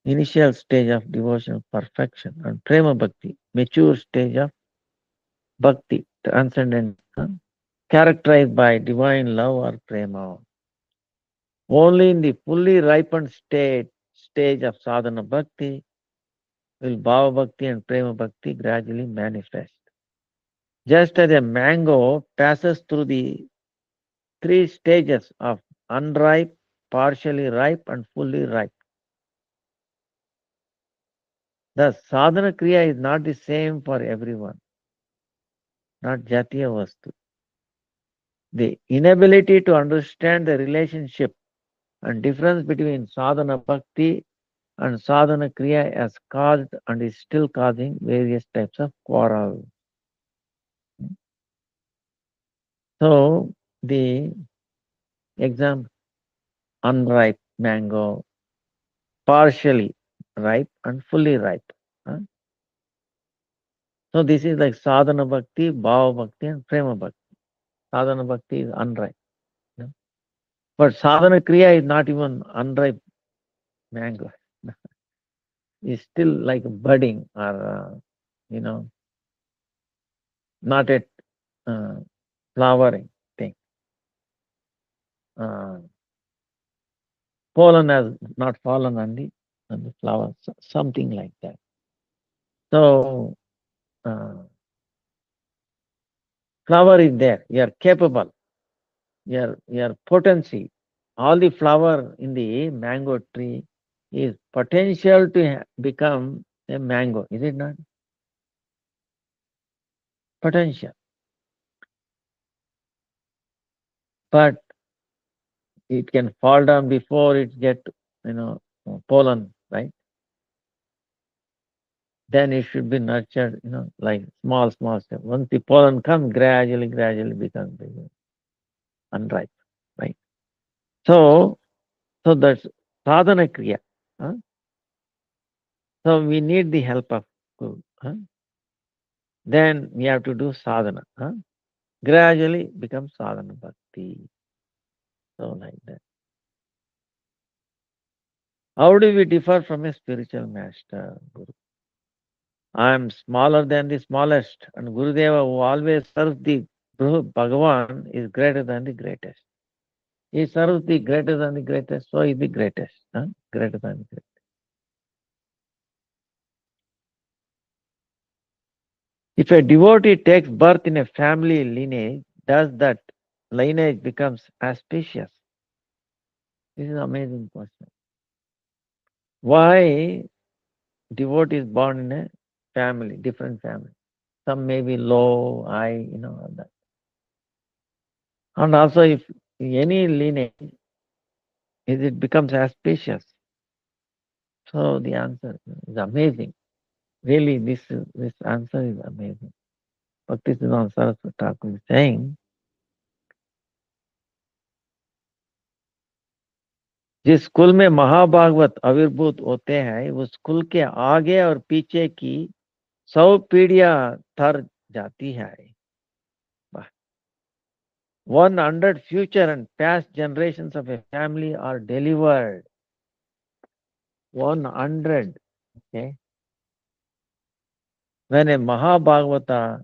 initial stage of devotional perfection, and Prema Bhakti, mature stage of Bhakti, transcendent, characterized by divine love or Prema. Only in the fully ripened stage of sadhana bhakti will Bhava Bhakti and Prema Bhakti gradually manifest. Just as a mango passes through the three stages of unripe, partially ripe, and fully ripe. Thus, sadhana kriya is not the same for everyone, not jatiya vastu. The inability to understand the relationship and difference between sadhana bhakti and sadhana kriya has caused and is still causing various types of quarrel. So the example, unripe mango, partially ripe and fully ripe. Huh? So this is like sadhana bhakti, bhava bhakti and prema bhakti. Sadhana bhakti is unripe. You know? But sadhana kriya is not even unripe mango. It's still like budding or, you know, not yet uh, flowering thing. Uh, pollen has not fallen on the flower, something like that. So, uh, flower is there. You are capable. Your potency. All the flower in the mango tree is potential to become a mango. Is it not? Potential. But it can fall down before it get, you know, pollen, right? Then it should be nurtured, you know, like small step. Once the pollen comes, gradually becomes bigger, unripe, right? So, so that's sadhana kriya. Huh? So we need the help of Guru. Huh? Then we have to do sadhana. Huh? Gradually become sadhana bhakti. So like that. How do we differ from a spiritual master, Guru? I am smaller than the smallest, and Gurudeva, who always serves the Bhagavan, is greater than the greatest. He serves the greater than the greatest, so he is the greatest. Huh? Greater than the greatest. If a devotee takes birth in a family lineage, does that lineage becomes auspicious? This is an amazing question. Why devotee is born in a family, different family? Some may be low, high, you know, all that. And also, if any lineage, it becomes auspicious. So the answer is amazing. Really, this answer is amazing. Bhaktisiddhanta Saraswati Thakur is saying, जिस school में महाभागवत आविर्भूत होते हैं उस school के आगे और पीछे की 100 पीढ़ियां तर जाती है. 100 future and past generations of a family are delivered. 100. Okay. When a Mahabhagavata,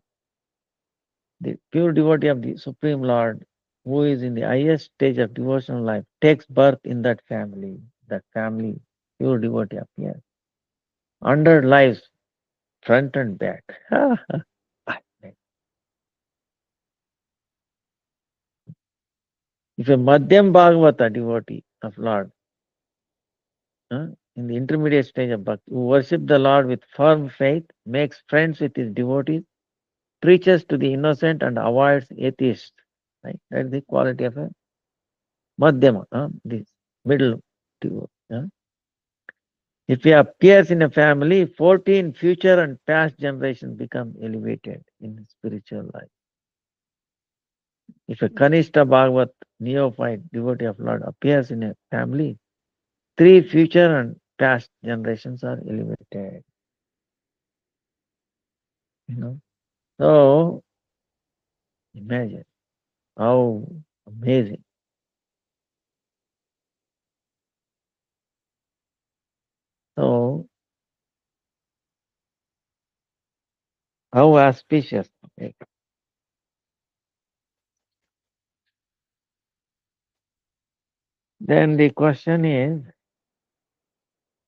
the pure devotee of the Supreme Lord, who is in the highest stage of devotional life, takes birth in that family, pure devotee appears. 100 lives, front and back. If a Madhyam Bhagavata devotee of Lord, in the intermediate stage of bhakti, who worship the Lord with firm faith, makes friends with his devotees, preaches to the innocent and avoids atheists. Right? That is the quality of a Madhyama, this middle devotee. If he appears in a family, 14 future and past generations become elevated in spiritual life. If a Kanishta Bhagavat neophyte devotee of Lord appears in a family, 3 future and past generations are elevated. You know. So imagine how amazing. So how auspicious. Okay. Then the question is,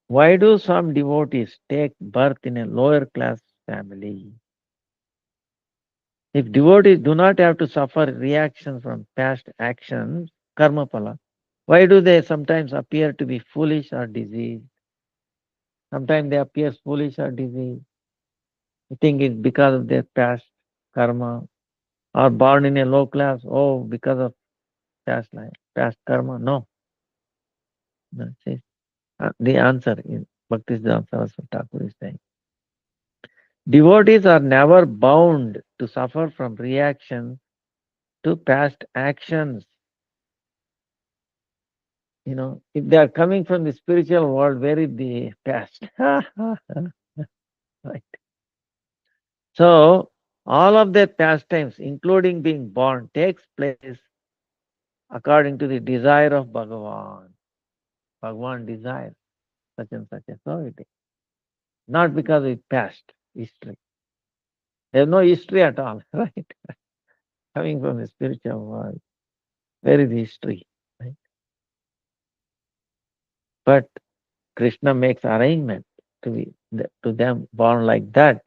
why do some devotees take birth in a lower class family? If devotees do not have to suffer reactions from past actions, karma pala, why do they sometimes appear to be foolish or diseased? Sometimes they appear foolish or diseased. I think it's because of their past karma or born in a low class, oh, because of past life, past karma. No. No, see, the answer is Bhaktisiddhanta Saraswati Thakur is saying. Devotees are never bound to suffer from reactions to past actions. If they are coming from the spiritual world, where is the past? Right. So, all of their pastimes, including being born, takes place according to the desire of Bhagavan. Bhagavan desires such and such a so it is. Not because of past history. There's no history at all, right? Coming from the spiritual world, where is history? Right? But Krishna makes arrangement to them born like that.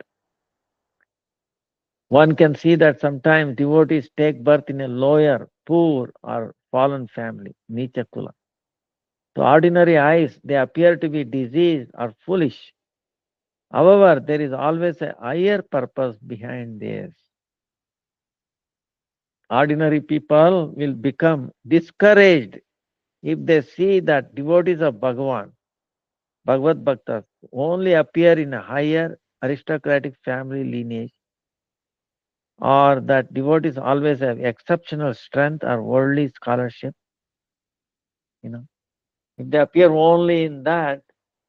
One can see that sometimes devotees take birth in a lower, poor, or fallen family, Nicha Kula. To ordinary eyes, they appear to be diseased or foolish. However, there is always a higher purpose behind this. Ordinary people will become discouraged if they see that devotees of Bhagavan, Bhagavad Bhaktas, only appear in a higher aristocratic family lineage, or that devotees always have exceptional strength or worldly scholarship. If they appear only in that,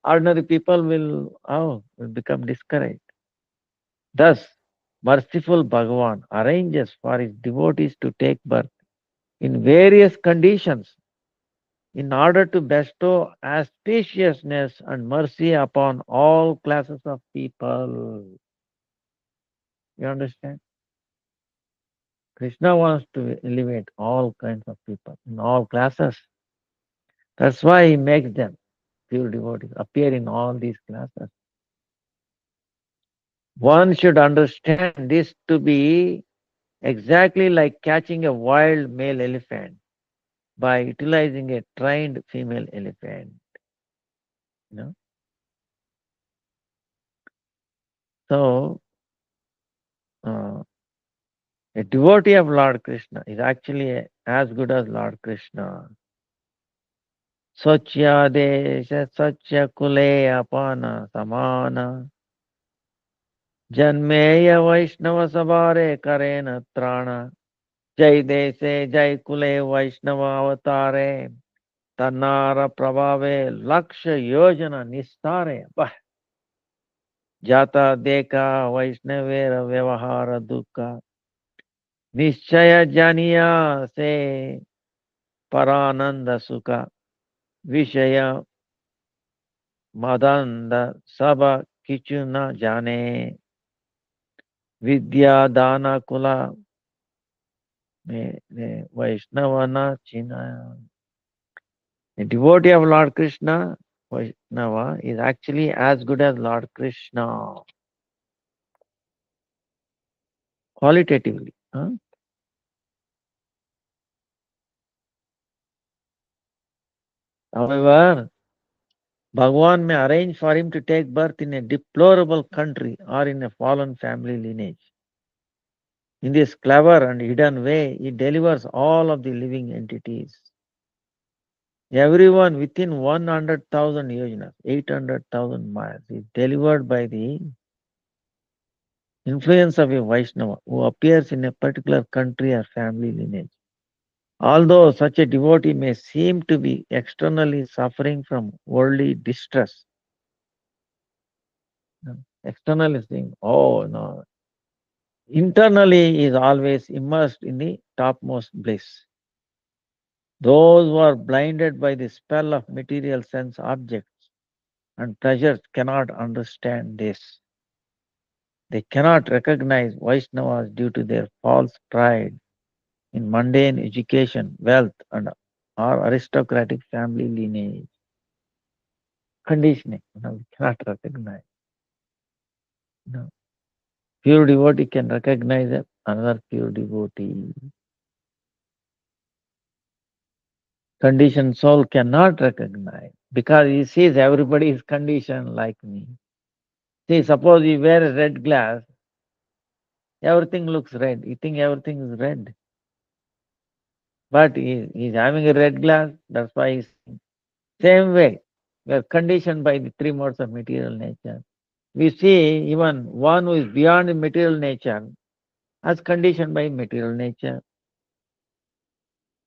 ordinary people will become discouraged. Thus, merciful Bhagavan arranges for his devotees to take birth in various conditions in order to bestow auspiciousness and mercy upon all classes of people. You understand? Krishna wants to elevate all kinds of people in all classes. That's why he makes them pure devotees appear in all these classes. One should understand this to be exactly like catching a wild male elephant by utilizing a trained female elephant. You know? So, uh, a devotee of Lord Krishna is actually as good as Lord Krishna. Swachya desha swachya kule apana samana janmeya vaishnava sabare karena trana jai deshe jai kule vaishnava avatare tanara prabhave laksha yojana nistare jata deka vaishnavera vyavahara dukkha निश्चय जानिया से परानंद सुख विषय मदंद सब किचु न जाने विद्या दान कुल में वैष्णव न चिन्ह. A devotee of Lord Krishna, Vaishnava, is actually as good as Lord Krishna qualitatively. However, Bhagwan may arrange for him to take birth in a deplorable country or in a fallen family lineage. In this clever and hidden way, he delivers all of the living entities. Everyone within 100,000 yojanas, 800,000 miles, is delivered by the influence of a Vaishnava who appears in a particular country or family lineage. Although such a devotee may seem to be externally suffering from worldly distress, externally saying, oh no, internally he is always immersed in the topmost bliss. Those who are blinded by the spell of material sense objects and pleasures cannot understand this. They cannot recognize Vaishnavas due to their false pride in mundane education, wealth, and or aristocratic family lineage. Conditioning, we cannot recognize. Pure devotee can recognize another pure devotee. Conditioned soul cannot recognize because he sees everybody is conditioned like me. See, suppose you wear a red glass, Everything looks red. You think everything is red. But he's having a red glass, that's why he's same way. We are conditioned by the three modes of material nature. We see even one who is beyond the material nature as conditioned by material nature.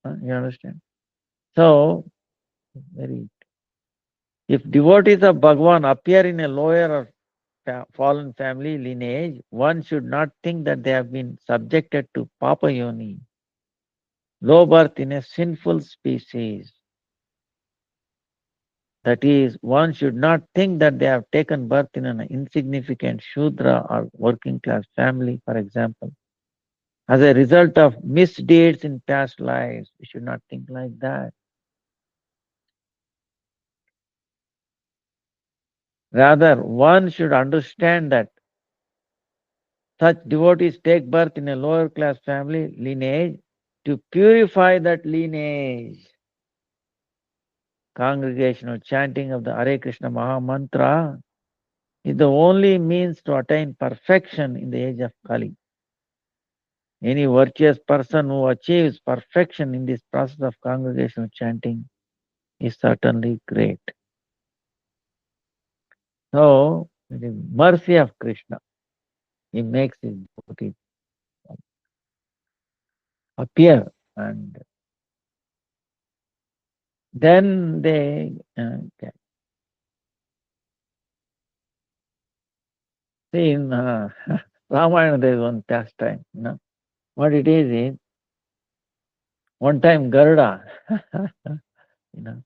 You understand? So, very if devotees of Bhagavan appear in a lower or fallen family lineage, one should not think that they have been subjected to Papa Yoni, low birth in a sinful species. That is, one should not think that they have taken birth in an insignificant Shudra or working class family, for example, as a result of misdeeds in past lives. We should not think like that. Rather, one should understand that such devotees take birth in a lower class family lineage to purify that lineage. Congregational chanting of the Hare Krishna Maha Mantra is the only means to attain perfection in the age of Kali. Any virtuous person who achieves perfection in this process of congregational chanting is certainly great. So, it is mercy of Krishna. He makes his devotees appear, and then they see in Ramayana there is one pastime. What it is one time Garuda, you know,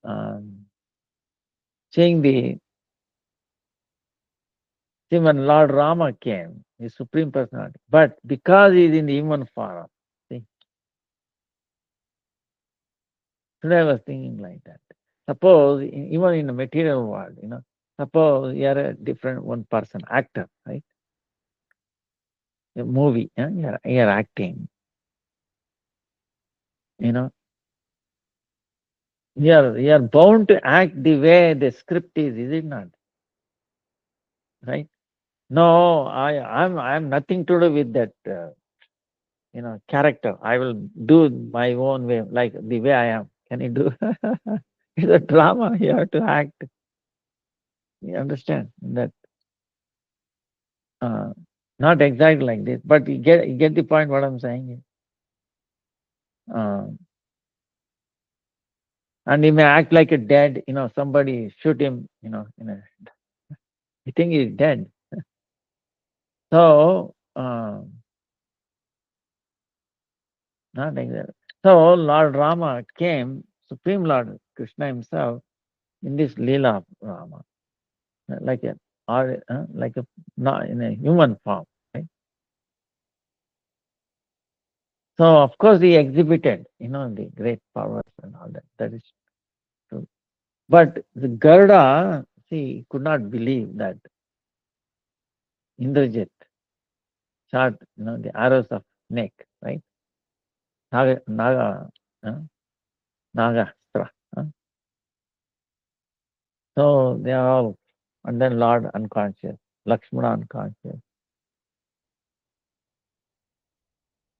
um, seeing the see when Lord Rama came, the supreme personality, but because he is in the human form, see, today I was thinking like that. Suppose even in the material world, suppose you are a different one person actor, right? A movie, you're acting, you know, you're bound to act the way the script is it not? Right? No, I'm nothing to do with that character. I will do my own way, like the way I am. Can you do? It's a drama. You have to act. You understand that? Uh, Not exactly like this, but you get the point. What I'm saying. Uh, and he may act like a dead. Somebody shoot him. He think he's dead. So not exactly. So Lord Rama came, Supreme Lord Krishna himself, in this Leela of Rama, like like a not in a human form. Right? So of course he exhibited, the great powers and all that. That is true. But the Garuda, see, could not believe that Indrajit shot, the arrows of snake, right? Naga, uh, Nagastra. So they are all, and then Lord unconscious, Lakshmana unconscious.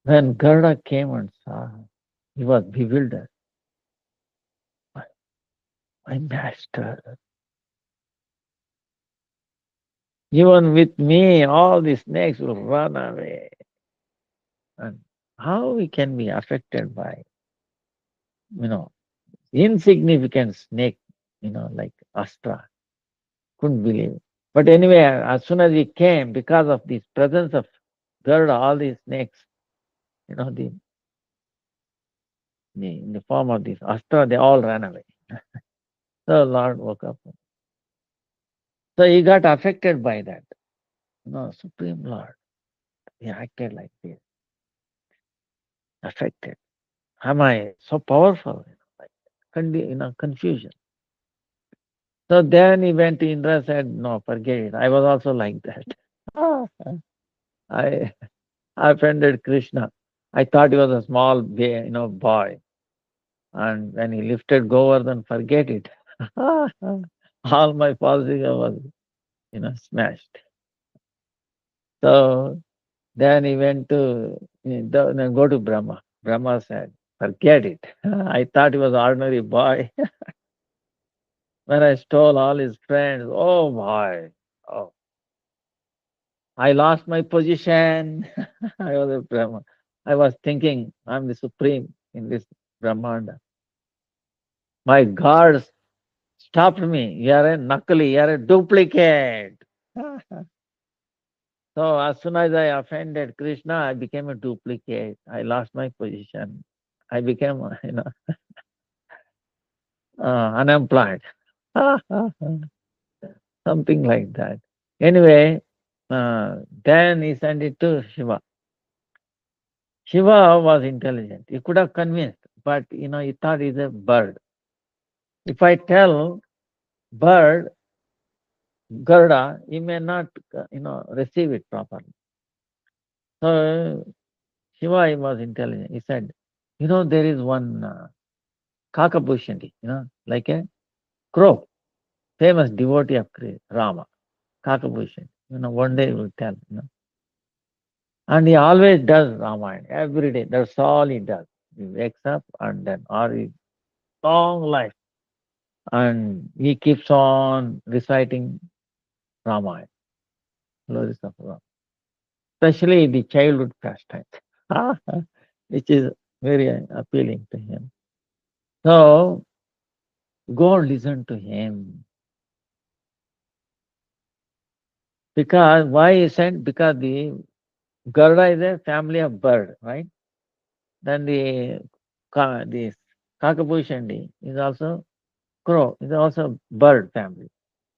When Garuda came and saw, he was bewildered. My, my master, even with me, all the snakes will run away. And how we can be affected by, you know, insignificant snake, like Astra? Couldn't believe it. But anyway, as soon as he came, because of this presence of Garuda, all these snakes, in the form of this Astra, they all ran away. So Lord woke up. So he got affected by that. Supreme Lord, he acted like this, affected. Am I so powerful? Like, confusion. So then he went to Indra and said, no, forget it. I was also like that. I offended Krishna. I thought he was a small boy. And when he lifted Govardhan, forget it. All my false ego was, smashed. So then he went to go to Brahma. Brahma said, "Forget it. I thought he was an ordinary boy. When I stole all his friends, oh boy, oh, I lost my position. I was a Brahma. I was thinking I'm the supreme in this Brahmanda. My guards stopped me. You are a knuckly, you are a duplicate." So as soon as I offended Krishna, I became a duplicate. I lost my position. I became, unemployed. Something like that. Anyway, then he sent it to Shiva. Shiva was intelligent. He could have convinced, but he thought he's a bird. If I tell bird Garuda, he may not, receive it properly. So Shiva he was intelligent. He said, there is one Kakabhushandi, like a crow, famous devotee of Rama, Kakabhushandi. One day he will tell. And he always does Ramayana every day. That's all he does. He wakes up and then, or he long life, and he keeps on reciting Ramayana, glories of Rama, especially the childhood pastimes, which is very appealing to him. So go listen to him. Because why he said? Because the Garuda is a family of bird, right? Then this Kakabhushandi is also crow, is also bird family.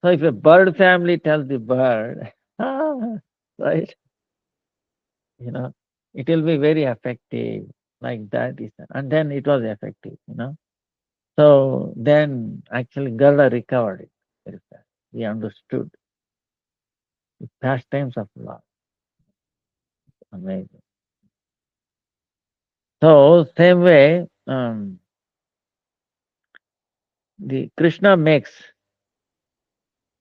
So if a bird family tells the bird, right, you know, it will be very effective like that. And then it was effective. So then actually Garuda recovered it very fast. He understood the pastimes of love. Amazing. So same way, the Krishna makes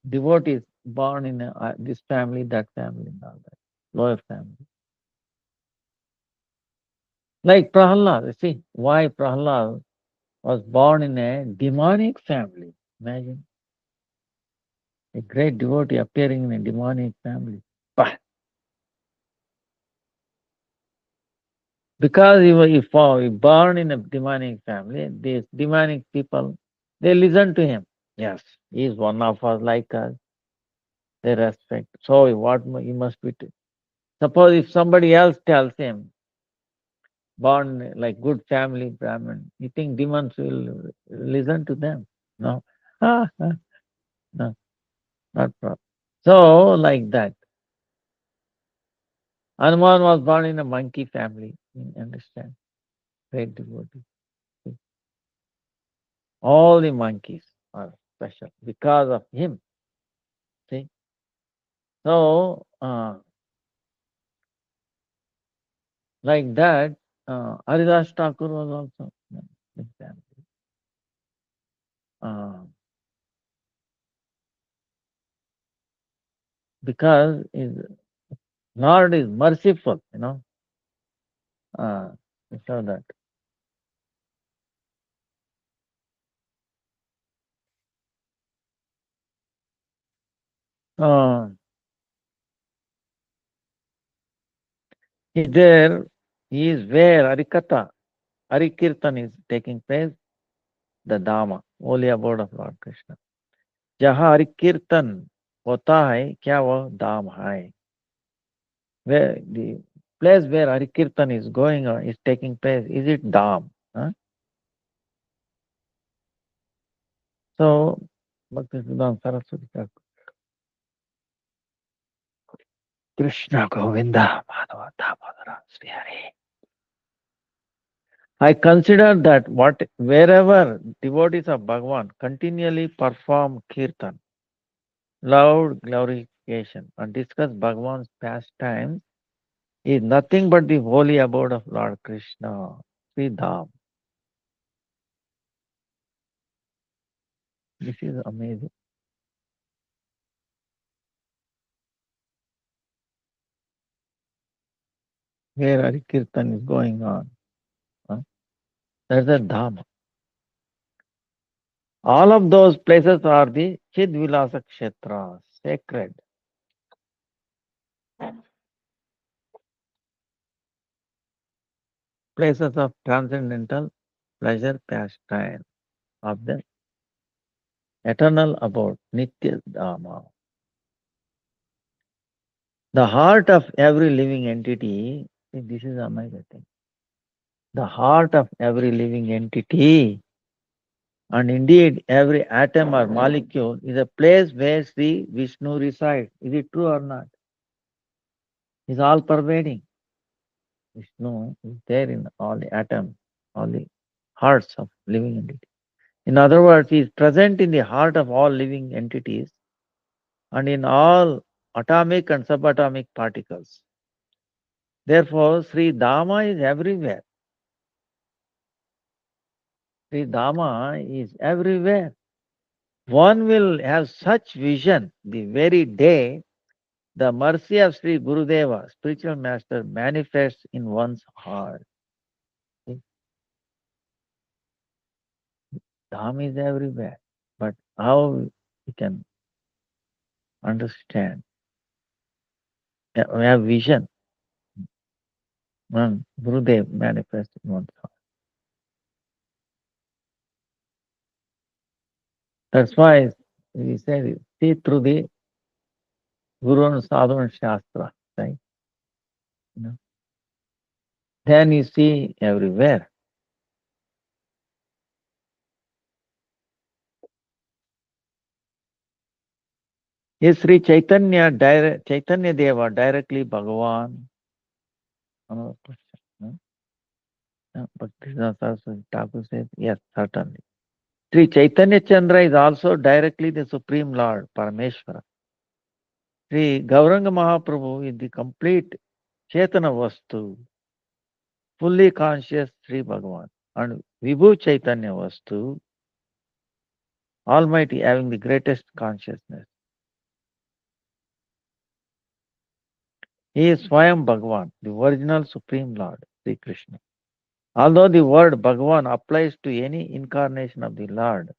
devotees born in this family, that family, and all that, lower family. Like Prahlad, you see, why Prahlad was born in a demonic family. Imagine a great devotee appearing in a demonic family. Bah! Because he born in a demonic family, these demonic people, they listen to him. Yes, he is one of us like us. They respect. So he must be. Suppose if somebody else tells him, born like good family Brahmin, you think demons will listen to them? No. No, not proper. So like that. Hanuman was born in a monkey family. You understand? Great devotee. All the monkeys are special because of him. See? So like that, Haridas Thakur was also in family. Uh, because his Lord is merciful. Uh, so that. Uh, there, he is where Harikirtan is taking place, the Dhamma, holy abode of Lord Krishna. जहाँ हरिकीर्तन होता है क्या वो धाम है? Where the place where Harikirtan is going on, is taking place, is it Dham? Huh? So, Bhaktisiddhanta Saraswati Thakur, Krishna Govinda Madhava Damodara Sri Hari. I consider that wherever devotees of Bhagavan continually perform kirtan, loud glorification, and discuss Bhagavan's pastimes, is nothing but the holy abode of Lord Krishna, Sri Dham. This is amazing. where Hari Kirtan is going on. Huh? That's the Dhama. All of those places are the Chidvilasa Kshetras, sacred places of transcendental pleasure pastime of the eternal abode, Nitya Dhama. The heart of every living entity, see, this is amazing thing. The heart of every living entity, and indeed every atom or molecule, is a place where Sri Vishnu resides. Is it true or not? Is all pervading. Vishnu is there in all the atoms, all the hearts of living entities. In other words, he is present in the heart of all living entities and in all atomic and subatomic particles. Therefore, Sri Dhamma is everywhere. Sri Dhamma is everywhere. One will have such vision the very day the mercy of Sri Gurudeva, spiritual master, manifests in one's heart. See, Dham is everywhere. But how we can understand? We have vision when Gurudev manifests in one's heart. That's why we say, see through the Guru and Sadhu and Shastra, right? You know, then you see everywhere. Is Sri Chaitanya Deva directly Bhagavan? Another question. No? No, but Krishna Saraswati Thakur says, yes, certainly. Sri Chaitanya Chandra is also directly the Supreme Lord, Parameshwara. Sri Gauranga Mahaprabhu is the complete Chetana Vastu, fully conscious Sri Bhagavan. And Vibhu Chaitanya Vastu, Almighty having the greatest consciousness. He is Swayam Bhagavan, the original Supreme Lord, Sri Krishna. Although the word Bhagavan applies to any incarnation of the Lord,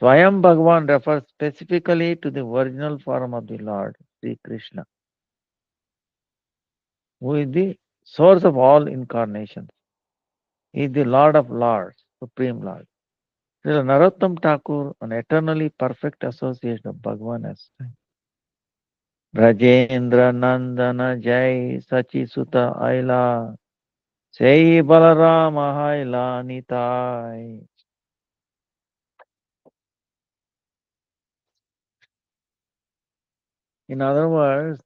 Swayam Bhagavan refers specifically to the original form of the Lord, Sri Krishna, who is the source of all incarnations. He is the Lord of Lords, Supreme Lord. Srila Narottam Thakur, an eternally perfect association of Bhagavan as Brajendra Nandana Jai Sachi Sutta Aila Sei Balarama Haila Nitai. In other words,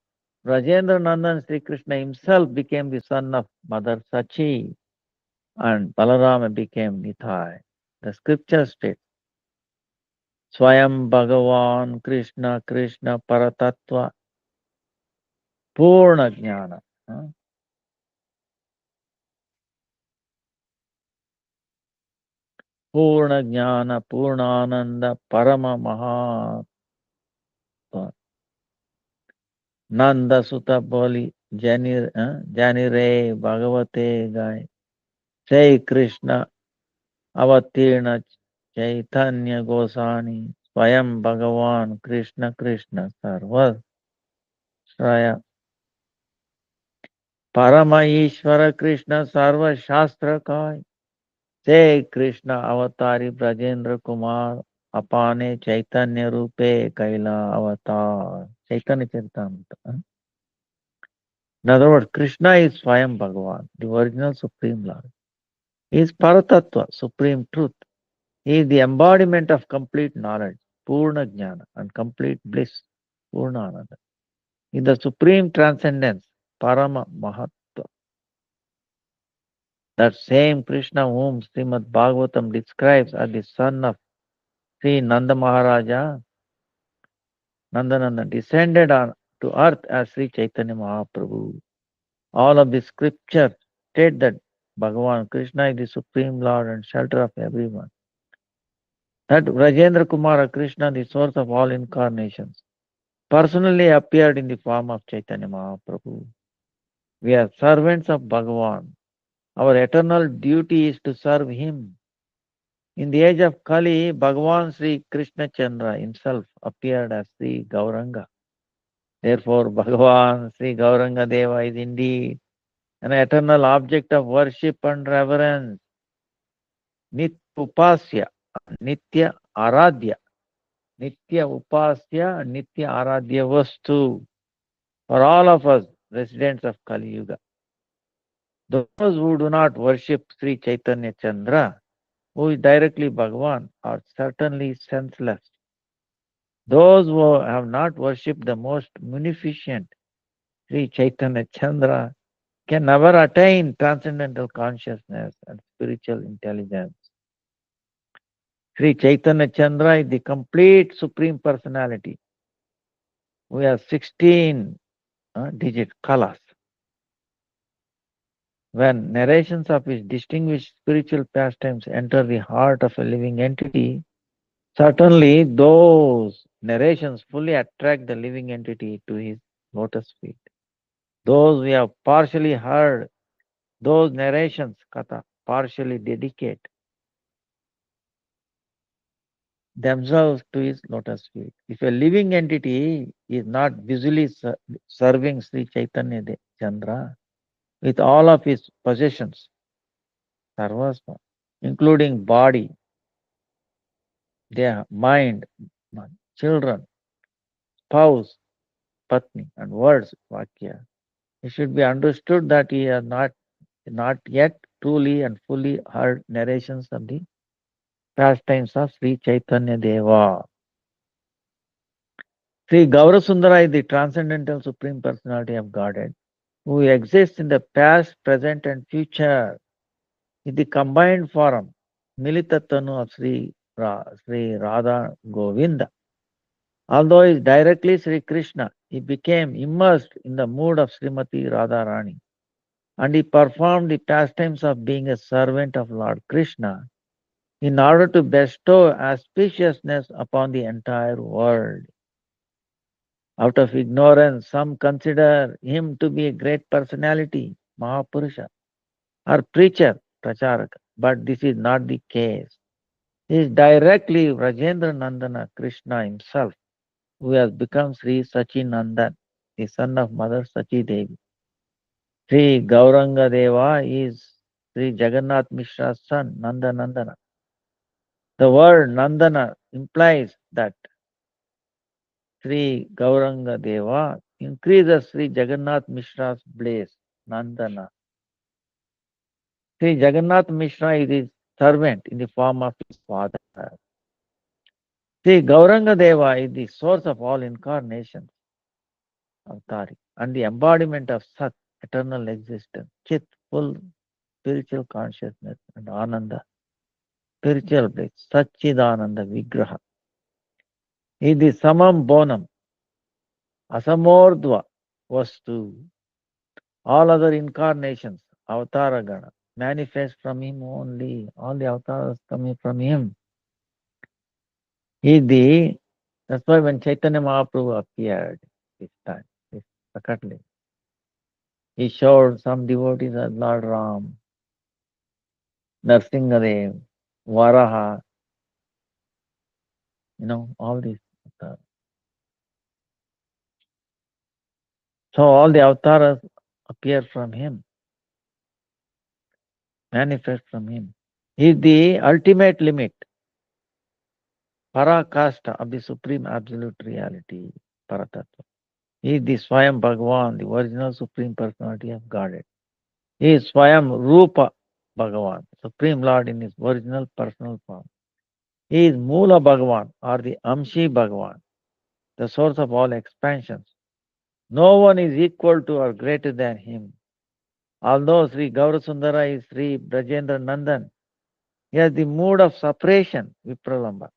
Rajendra Nandan Sri Krishna himself became the son of Mother Sachi and Balarama became Nitai. The scripture states, Swayam Bhagavan Krishna Krishna Paratattva Purna Jnana. Purna Jnana Purnananda Parama Mahatma Nanda Sutta Boli Janire Bhagavate Gai Say Krishna Avatirna Chaitanya Gosani Swayam Bhagavan Krishna Krishna Sarva Shraya Parama Ishvara Krishna Sarva Shastra Kai Say Krishna Avatari Brajendra Kumar Apane Chaitanya Rupe Kaila Avatar Chaitanya Charitamrita. In other words, Krishna is Swayam Bhagavan, the original Supreme Lord. He is Paratattva, Supreme Truth. He is the embodiment of complete knowledge, Purna Jnana, and complete bliss, Purna Ananda. He is the supreme transcendence, Parama Mahatma. That same Krishna whom Srimad Bhagavatam describes as the son of Sri Nanda Maharaja, Nandananda, descended to earth as Sri Chaitanya Mahaprabhu. All of the scriptures state that Bhagavan Krishna is the supreme Lord and shelter of everyone. That Rajendra Kumara Krishna, the source of all incarnations, personally appeared in the form of Chaitanya Mahaprabhu. We are servants of Bhagavan. Our eternal duty is to serve Him. In the age of Kali, Bhagavan Sri Krishna Chandra himself appeared as Sri Gauranga. Therefore, Bhagavan Sri Gauranga Deva is indeed an eternal object of worship and reverence. Nitya Upasya, Nitya Aradhya, Nitya Upasya, Nitya Aradhya Vastu for all of us residents of Kali Yuga. Those who do not worship Sri Chaitanya Chandra, who is directly Bhagavan, are certainly senseless. Those who have not worshipped the most munificent Sri Chaitanya Chandra can never attain transcendental consciousness and spiritual intelligence. Sri Chaitanya Chandra is the complete Supreme Personality. We have 16 digit kalas. When narrations of his distinguished spiritual pastimes enter the heart of a living entity, certainly those narrations fully attract the living entity to his lotus feet. Those we have partially heard, those narrations, katha, partially dedicate themselves to his lotus feet. If a living entity is not visually serving Sri Chaitanya Chandra with all of his possessions, sarvasva, including body, their mind, children, spouse, patni, and words, vakya, it should be understood that he has not yet truly and fully heard narrations of the pastimes of Sri Chaitanya Deva. Sri Gaurasundara is the transcendental supreme personality of Godhead, who exists in the past, present, and future in the combined form, Militatanu of Sri Radha Govinda. Although he is directly Sri Krishna, he became immersed in the mood of Srimati Radharani and he performed the pastimes of being a servant of Lord Krishna in order to bestow auspiciousness upon the entire world. Out of ignorance, some consider him to be a great personality, Mahapurusha, or preacher, Pracharaka, but this is not the case. He is directly Rajendra Nandana Krishna himself, who has become Sri Sachinandan, the son of Mother Sachi Devi. Sri Gauranga Deva is Sri Jagannath Mishra's son, Nandanandana. The word Nandana implies that Sri Gauranga Deva increases Sri Jagannath Mishra's bliss, Nandana. Sri Jagannath Mishra is his servant in the form of his father. Sri Gauranga Deva is the source of all incarnations, Avatari, and the embodiment of Sat, eternal existence, Chit, full spiritual consciousness, and Ananda, spiritual bliss, Satchidananda Vigraha. He is the Samam Bonam, Asamordhva Vastu. All other incarnations, Avataragana, manifest from him only. All the avatars coming from him. He is the, that's why when Chaitanya Mahaprabhu appeared this time, this Sakatli, he showed some devotees as Lord Ram, Narsingadev, Varaha, all these avatars. So all the avatars appear from him, manifest from him. He is the ultimate limit, parakasta of the supreme absolute reality, Paratattva. He is the Swayam Bhagavan, the original supreme personality of Godhead. He is Swayam Rupa Bhagavan, Supreme Lord in his original personal form. He is Mula Bhagavan or the Amshi Bhagavan, the source of all expansions. No one is equal to or greater than him. Although Sri Gaurasundara is Sri Brajendra Nandan, he has the mood of separation, Vipralamba.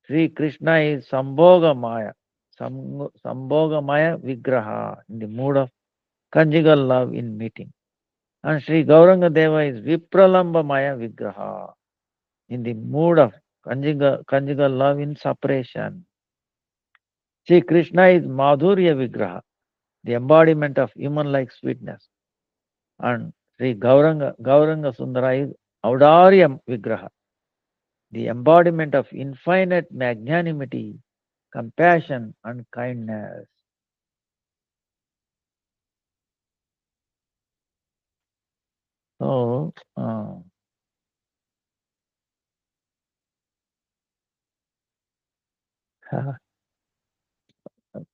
Sri Krishna is Sambhoga Maya, Sambhoga Maya Vigraha, in the mood of conjugal love in meeting. And Sri Gauranga Deva is Vipralamba Maya Vigraha, in the mood of conjugal love in separation. Sri Krishna is Madhurya Vigraha, the embodiment of human-like sweetness. And Sri Gauranga Sundara is Audaryam Vigraha, the embodiment of infinite magnanimity, compassion, and kindness. So,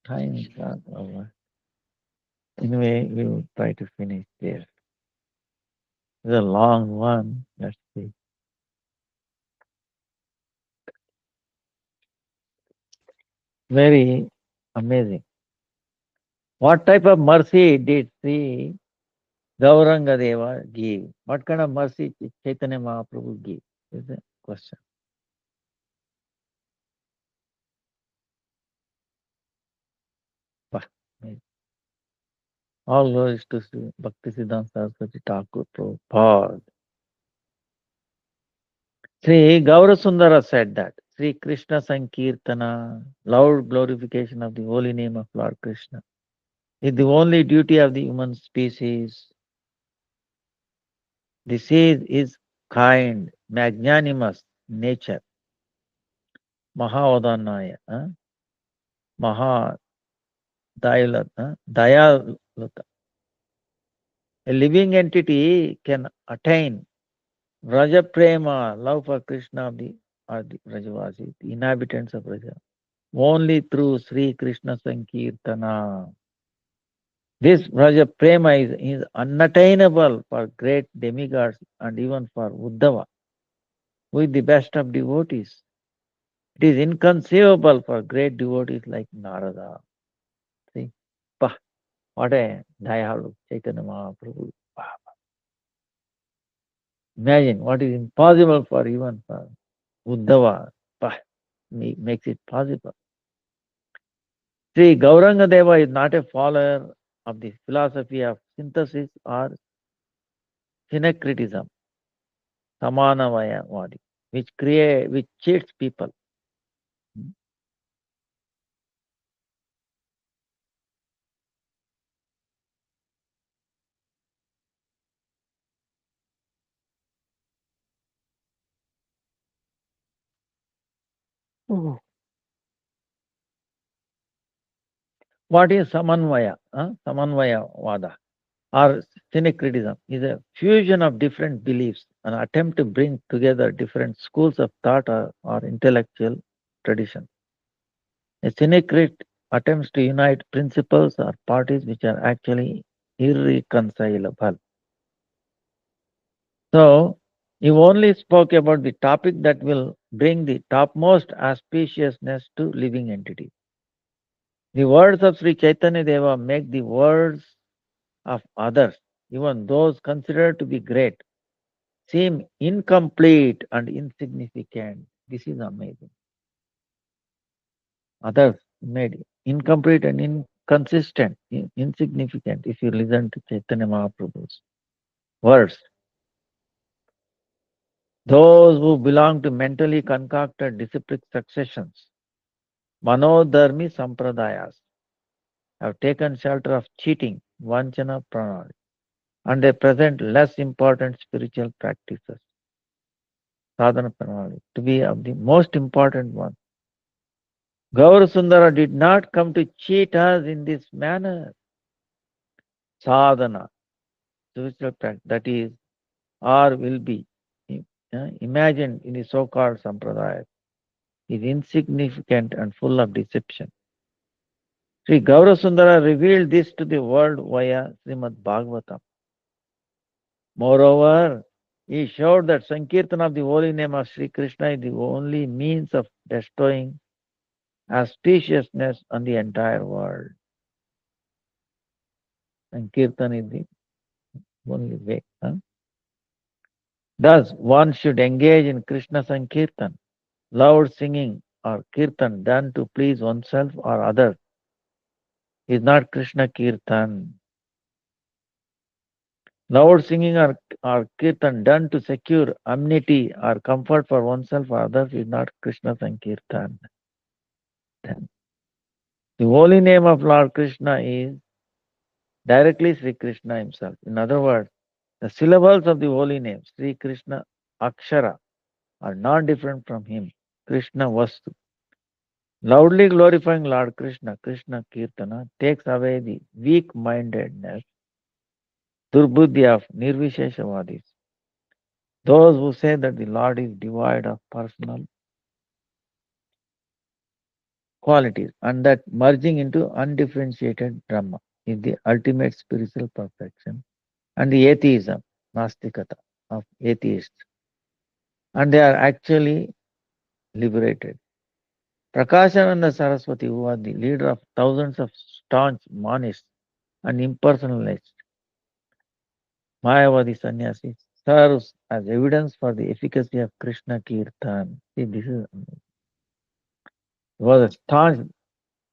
time is not over. Anyway, we will try to finish there. It's a long one. Let's see. Very amazing. What type of mercy did Sri Gauranga Deva give? What kind of mercy did Chaitanya Mahaprabhu give? Is the question. Bah, amazing. All glories to Sri Bhaktisiddhanta Saraswati Thakur Prabhupada. Sri Gaurasundara said that Sri Krishna Sankirtana, loud glorification of the holy name of Lord Krishna, is the only duty of the human species. This is his kind, magnanimous nature, Mahavadhanaya, Maha Dayaluta. A living entity can attain Raja Prema, love for Krishna of the, or the Rajavasi, the inhabitants of Raja, only through Sri Krishna Sankirtana. This Raja Prema is unattainable for great demigods and even for Uddhava, who is the best of devotees. It is inconceivable for great devotees like Narada. See, bah, what a Dayalu Chaitanya Mahaprabhu. Bah. Imagine what is impossible for even for Uddhava. Bah, makes it possible. See, Gauranga Deva is not a follower of the philosophy of synthesis or syncretism, Samanavayavadi, which cheats people. Oh. What is Samanvaya? Samanvayavada or syncretism is a fusion of different beliefs, an attempt to bring together different schools of thought or intellectual tradition. A syncret attempts to unite principles or parties which are actually irreconcilable. So, you only spoke about the topic that will bring the topmost auspiciousness to living entities. The words of Sri Chaitanya Deva make the words of others, even those considered to be great, seem incomplete and insignificant. This is amazing. Others made incomplete and inconsistent, insignificant if you listen to Chaitanya Mahaprabhu's words. Those who belong to mentally concocted disciplic successions, Manodharmi Sampradayas, have taken shelter of cheating, Vanchana Pranali, and they present less important spiritual practices, Sadhana Pranali, to be of the most important one. Gaur Sundara did not come to cheat us in this manner. Sadhana, spiritual practice, that is, or will be imagined in the so-called Sampradaya, is insignificant and full of deception. Sri Gaurasundara revealed this to the world via Srimad Bhagavatam. Moreover, he showed that Sankirtan of the holy name of Sri Krishna is the only means of bestowing auspiciousness on the entire world. Sankirtan is the only way. Thus, one should engage in Krishna Sankirtan, loud singing or kirtan done to please oneself or others is not Krishna Kirtan. Loud singing or kirtan done to secure amenity or comfort for oneself or others is not Krishna Sankirtan. Then, the holy name of Lord Krishna is directly Sri Krishna himself. In other words, the syllables of the holy name, Sri Krishna Akshara, are not different from him, Krishna Vastu. Loudly glorifying Lord Krishna, Krishna Kirtana, takes away the weak mindedness, durbuddhi of Nirvisheshavadis. Those who say that the Lord is devoid of personal qualities and that merging into undifferentiated Brahma is the ultimate spiritual perfection, and the atheism, Nastikata, of atheists, and they are actually liberated. Prakashananda Saraswati, who was the leader of thousands of staunch monists and impersonalists, Mayavadi sannyasis, serves as evidence for the efficacy of Krishna Kirtan. See, this is he was a staunch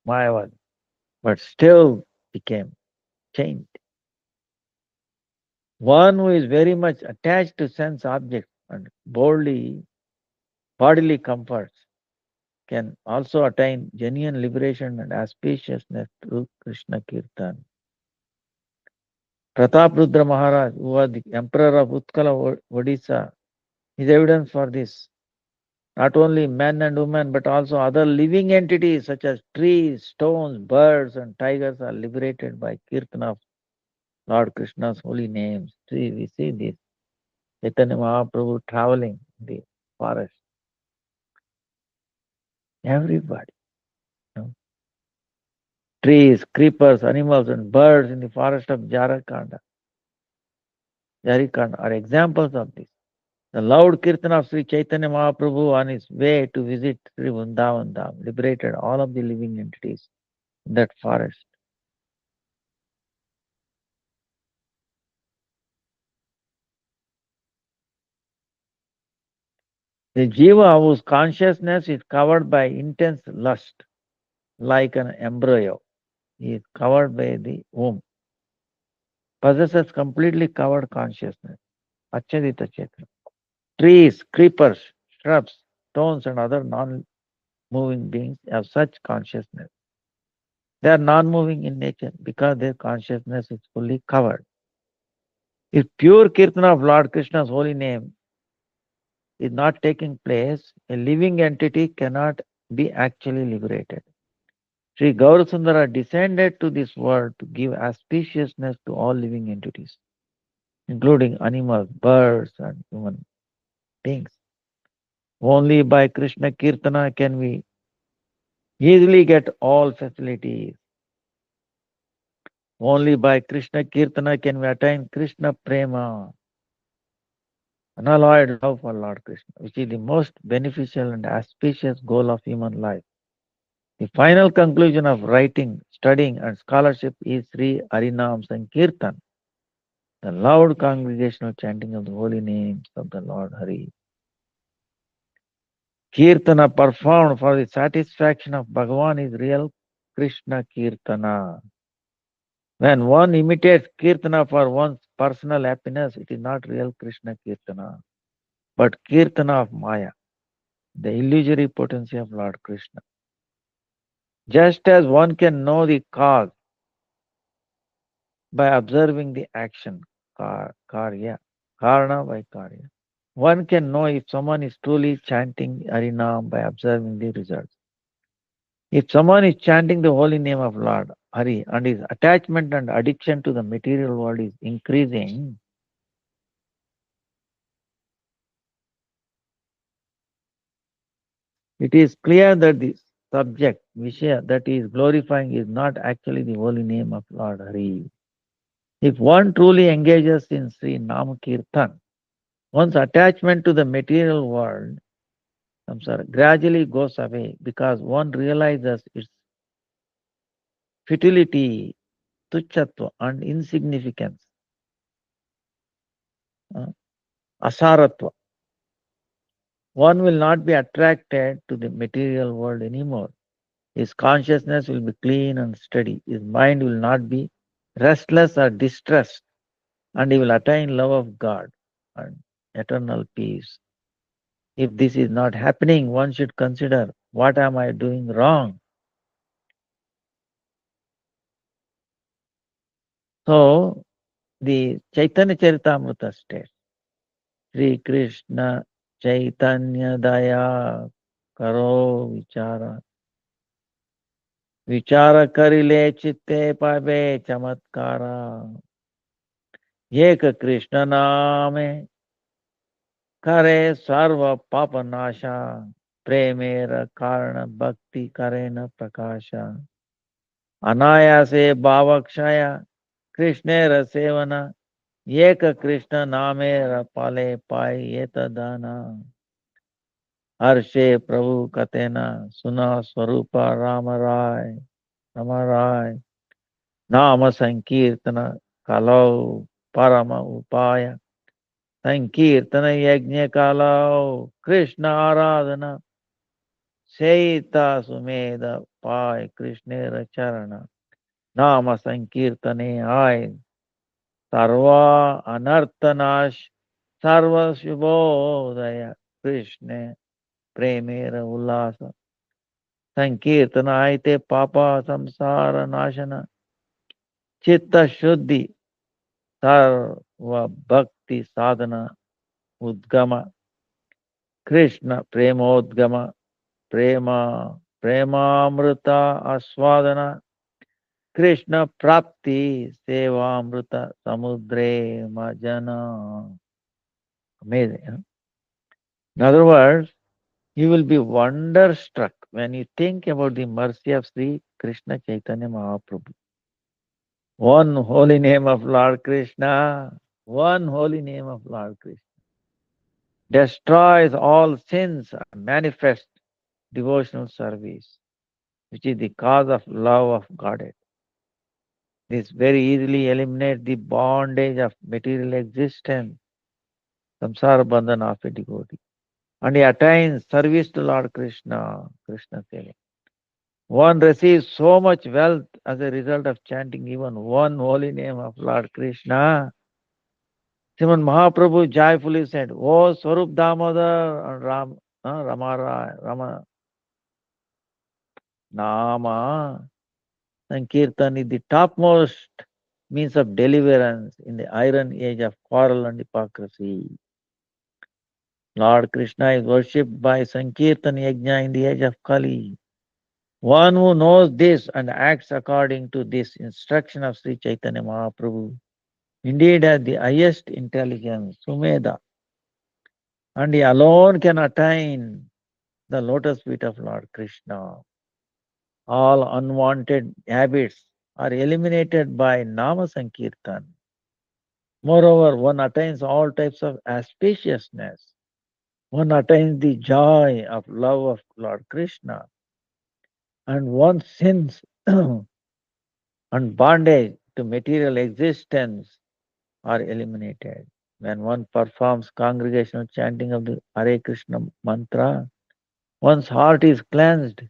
Mayavadi, but still became changed. One who is very much attached to sense objects and boldly bodily comforts can also attain genuine liberation and auspiciousness through Krishna Kirtan. Prataprudra Maharaj, who was the emperor of Utkala Odisha, is evidence for this. Not only men and women, but also other living entities such as trees, stones, birds, and tigers are liberated by Kirtan of Lord Krishna's holy names. See, we see this. Chaitanya Mahaprabhu traveling in the forest. Everybody, you know, trees, creepers, animals, and birds in the forest of Jarikanda are examples of this. The loud kirtan of Sri Chaitanya Mahaprabhu on his way to visit Sri Vrindavan Dham liberated all of the living entities in that forest. The jiva whose consciousness is covered by intense lust, like an embryo, is covered by the womb, possesses completely covered consciousness. Achadita Chetra. Trees, creepers, shrubs, stones, and other non moving beings have such consciousness. They are non moving in nature because their consciousness is fully covered. If pure kirtana of Lord Krishna's holy name is not taking place, a living entity cannot be actually liberated. Sri Gaurasundara descended to this world to give auspiciousness to all living entities, including animals, birds, and human beings. Only by Krishna Kirtana can we easily get all facilities. Only by Krishna Kirtana can we attain Krishna Prema, unalloyed love for Lord Krishna, which is the most beneficial and auspicious goal of human life. The final conclusion of writing, studying, and scholarship is Sri Harinam Sankirtan, the loud congregational chanting of the holy names of the Lord Hari. Kirtana performed for the satisfaction of Bhagavan is real Krishna Kirtana. When one imitates Kirtana for one's personal happiness, it is not real Krishna Kirtana, but Kirtana of Maya, the illusory potency of Lord Krishna. Just as one can know the cause by observing the action, karya, karna by karya. One can know if someone is truly chanting Harinam by observing the results. If someone is chanting the holy name of Lord Hari and his attachment and addiction to the material world is increasing, it is clear that the subject, Vishaya, that he is glorifying is not actually the holy name of Lord Hari. If one truly engages in Sri Nam Kirtan, one's attachment to the material world samsara, gradually goes away because one realizes its futility, tuchatva, and insignificance, uh, asaratva. One will not be attracted to the material world anymore. His consciousness will be clean and steady. His mind will not be restless or distressed, and he will attain love of God and eternal peace. If this is not happening, one should consider what am I doing wrong? So, the Chaitanya Charitamrita states, Sri Krishna Chaitanya Daya Karo Vichara. Vichara karile chitte pabe chamatkara. एक कृष्ण नामे करे सर्व पाप नाशा प्रेमेर कारण भक्ति करे न प्रकाशा अनायासे भावक्षय कृष्णेर seven एक कृष्ण नामेर पाले पाई ये तदाना हर्षे प्रभु कथेना सुना स्वरूप राम राय नाम संकीर्तन कलौ परम उपाय संकीर्तन यज्ञ कालो कृष्ण आराधना सेता सुमेध पाय कृष्णेर चरण नाम संकीर्तने आय सर्व अनर्थनाश सर्व शुभोदय कृष्ण प्रेमेर उल्लास संकीर्तन आयते पापा संसार नाशन चित्त शुद्धि सर्व भक्ति साधना उद्गम कृष्ण प्रेमोद्गम प्रेम प्रेमामृत आस्वादन कृष्ण प्राप्ति सेवामृत समुद्रे मजना. Amazing. Huh? In other words, you will be wonderstruck when you think about the mercy of Sri Krishna Chaitanya Mahaprabhu. One holy name of Lord Krishna, one holy name of Lord Krishna destroys all sins and manifests devotional service, which is the cause of love of Godhead. This very easily eliminates the bondage of material existence, samsara bandhana of a devotee, and he attains service to Lord Krishna, Krishna Seva. One receives so much wealth as a result of chanting even one holy name of Lord Krishna. Sriman Mahaprabhu joyfully said, O Swarup Damodar and Rama Nama Sankirtan is the topmost means of deliverance in the iron age of quarrel and hypocrisy. Lord Krishna is worshipped by Sankirtan Yajna in the age of Kali. One who knows this and acts according to this instruction of Sri Chaitanya Mahaprabhu indeed has the highest intelligence, Sumedha, and he alone can attain the lotus feet of Lord Krishna. All unwanted habits are eliminated by Nama Sankirtan. Moreover, one attains all types of auspiciousness. One attains the joy of love of Lord Krishna, and one's sins and bondage to material existence are eliminated. When one performs congregational chanting of the Hare Krishna mantra, one's heart is cleansed.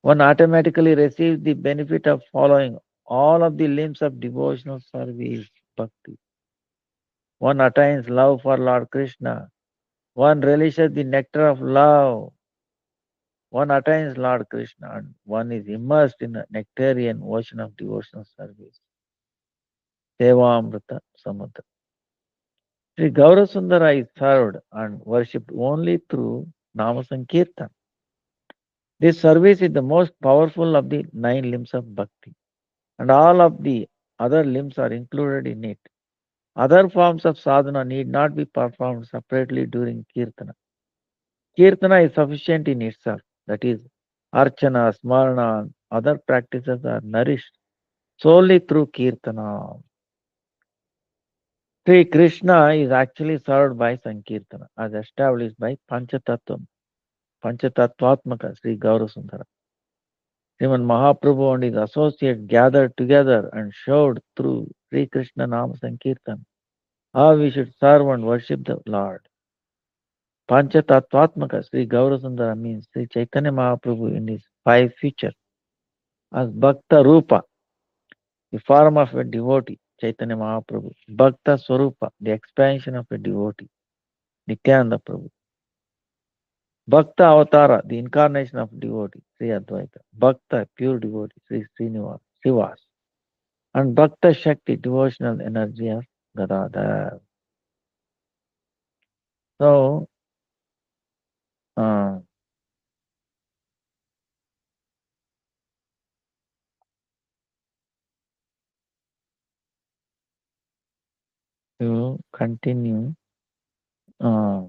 One automatically receives the benefit of following all of the limbs of devotional service, bhakti. One attains love for Lord Krishna. One relishes the nectar of love. One attains Lord Krishna, and one is immersed in a nectarian ocean of devotional service. Sevamrita Samudra. Sri Gaurasundara is served and worshipped only through Nama Sankirtan. This service is the most powerful of the nine limbs of bhakti, and all of the other limbs are included in it. Other forms of sadhana need not be performed separately during Kirtana. Kirtana is sufficient in itself, that is, Archana, Smarana, and other practices are nourished solely through Kirtana. Sri Krishna is actually served by Sankirtana, as established by Panchatattvatmaka Sri Gaurasundara. Sriman Mahaprabhu and his associates gathered together and showed through Sri Krishna Nama Sankirtan how we should serve and worship the Lord. Panchatattvatmaka Sri Gaurasundara means Sri Chaitanya Mahaprabhu in his five features as Bhakta Rupa, the form of a devotee, Chaitanya Mahaprabhu, Bhakta Swarupa, the expansion of a devotee, Nityananda Prabhu, Bhakta Avatara, the incarnation of devotee, Sri Advaita, Bhakta, pure devotee, Sri Srinivas, Srivas, and Bhakta Shakti, devotional energy of Gadadhar. So, uh, to continue uh,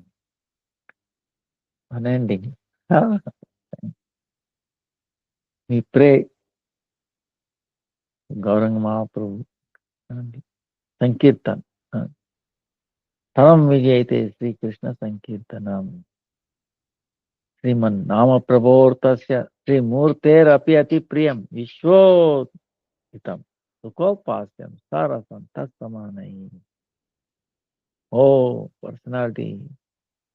unending. We pray Gauranga Mahaprabhu and Sankirtan. Taram Vijayate Sri Krishna Sankirtanam. Sriman Nama Prabhotasya Sri Murter Api Ati Priyam Vishwohitam Sukopasyam Sarasam Tatsamanai. Oh, personality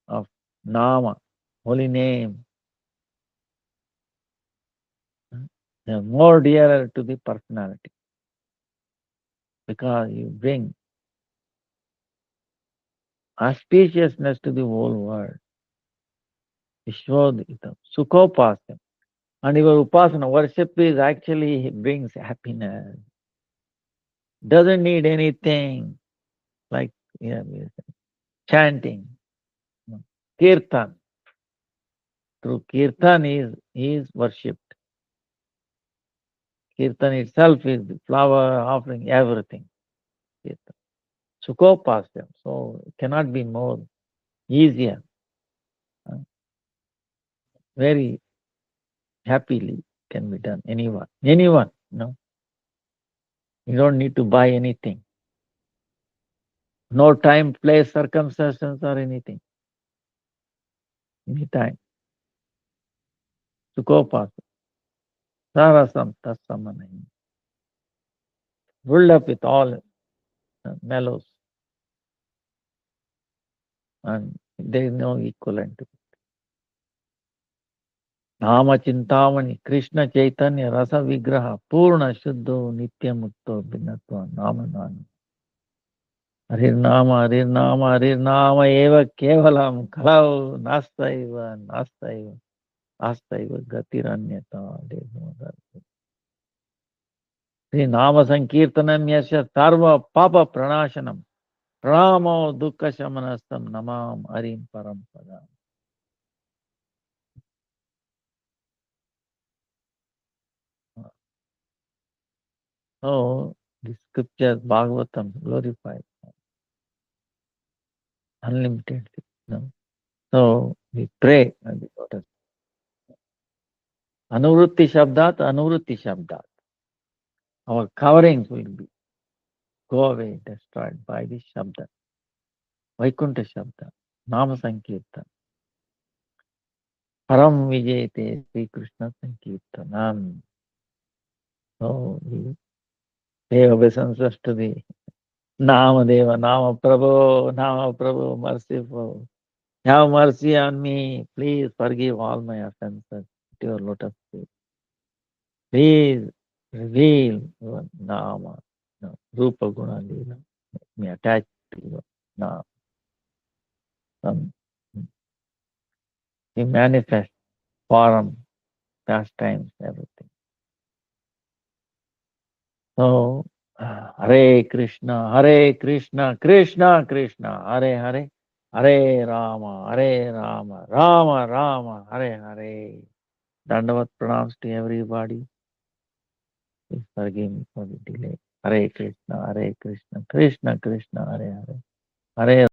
of Nama, holy name, they are more dearer to the personality because you bring auspiciousness to the whole world. Vishwoditam, Sukhopasam. And your upasana, worship is actually brings happiness. Doesn't need anything like yeah, chanting. No. Kirtan. Through kirtan is worshipped. Kirtan itself is the flower offering, everything. Kirtan. Sukhopasam. So it cannot be more easier. uh, Very happily can be done. Anyone. Anyone. No. You don't need to buy anything. No time, place, circumstances, or anything. Anytime. Sukhopasam. Sarasam Tatsamanai. Filled up with all mellows, and there is no equivalent. Nama Chintamani, Krishna Chaitanya Rasa Vigraha, Purna Shuddho Nityamukto Bhinnatva Namanani. Harirnama Eva Kevalam Kalau Nastaiva Gatiranyata. Sri Nama Sankirtanam Yasya Sarva Papa Pranashanam. Ramo Dukkha Shamanastam Namam Harim Param Padam. So, the scriptures, Bhagavatam, glorified unlimitedly. No? So, we pray at the lotus. Anuvrutti Shabdat. Our coverings will be go away, destroyed by the Shabda. Vaikuntha Shabda. Nama Sankirtan. Param Vijayate Sri Krishna Sankirtanam. So, we pay obeisance to the Nama Deva, Nama Prabhu, merciful. Have mercy on me. Please forgive all my offenses at your lotus feet. Please reveal your Nama, Rupa Guna Leela. Make me attached to your Nama. Some He manifests form, pastimes, everything. So, Hare Krishna, Krishna Krishna, Hare Hare, Hare Rama, Rama Rama, Hare Hare. Dandavat pranams to everybody. Please forgive me for the delay. Hare Krishna, Krishna Krishna, Hare Hare, Hare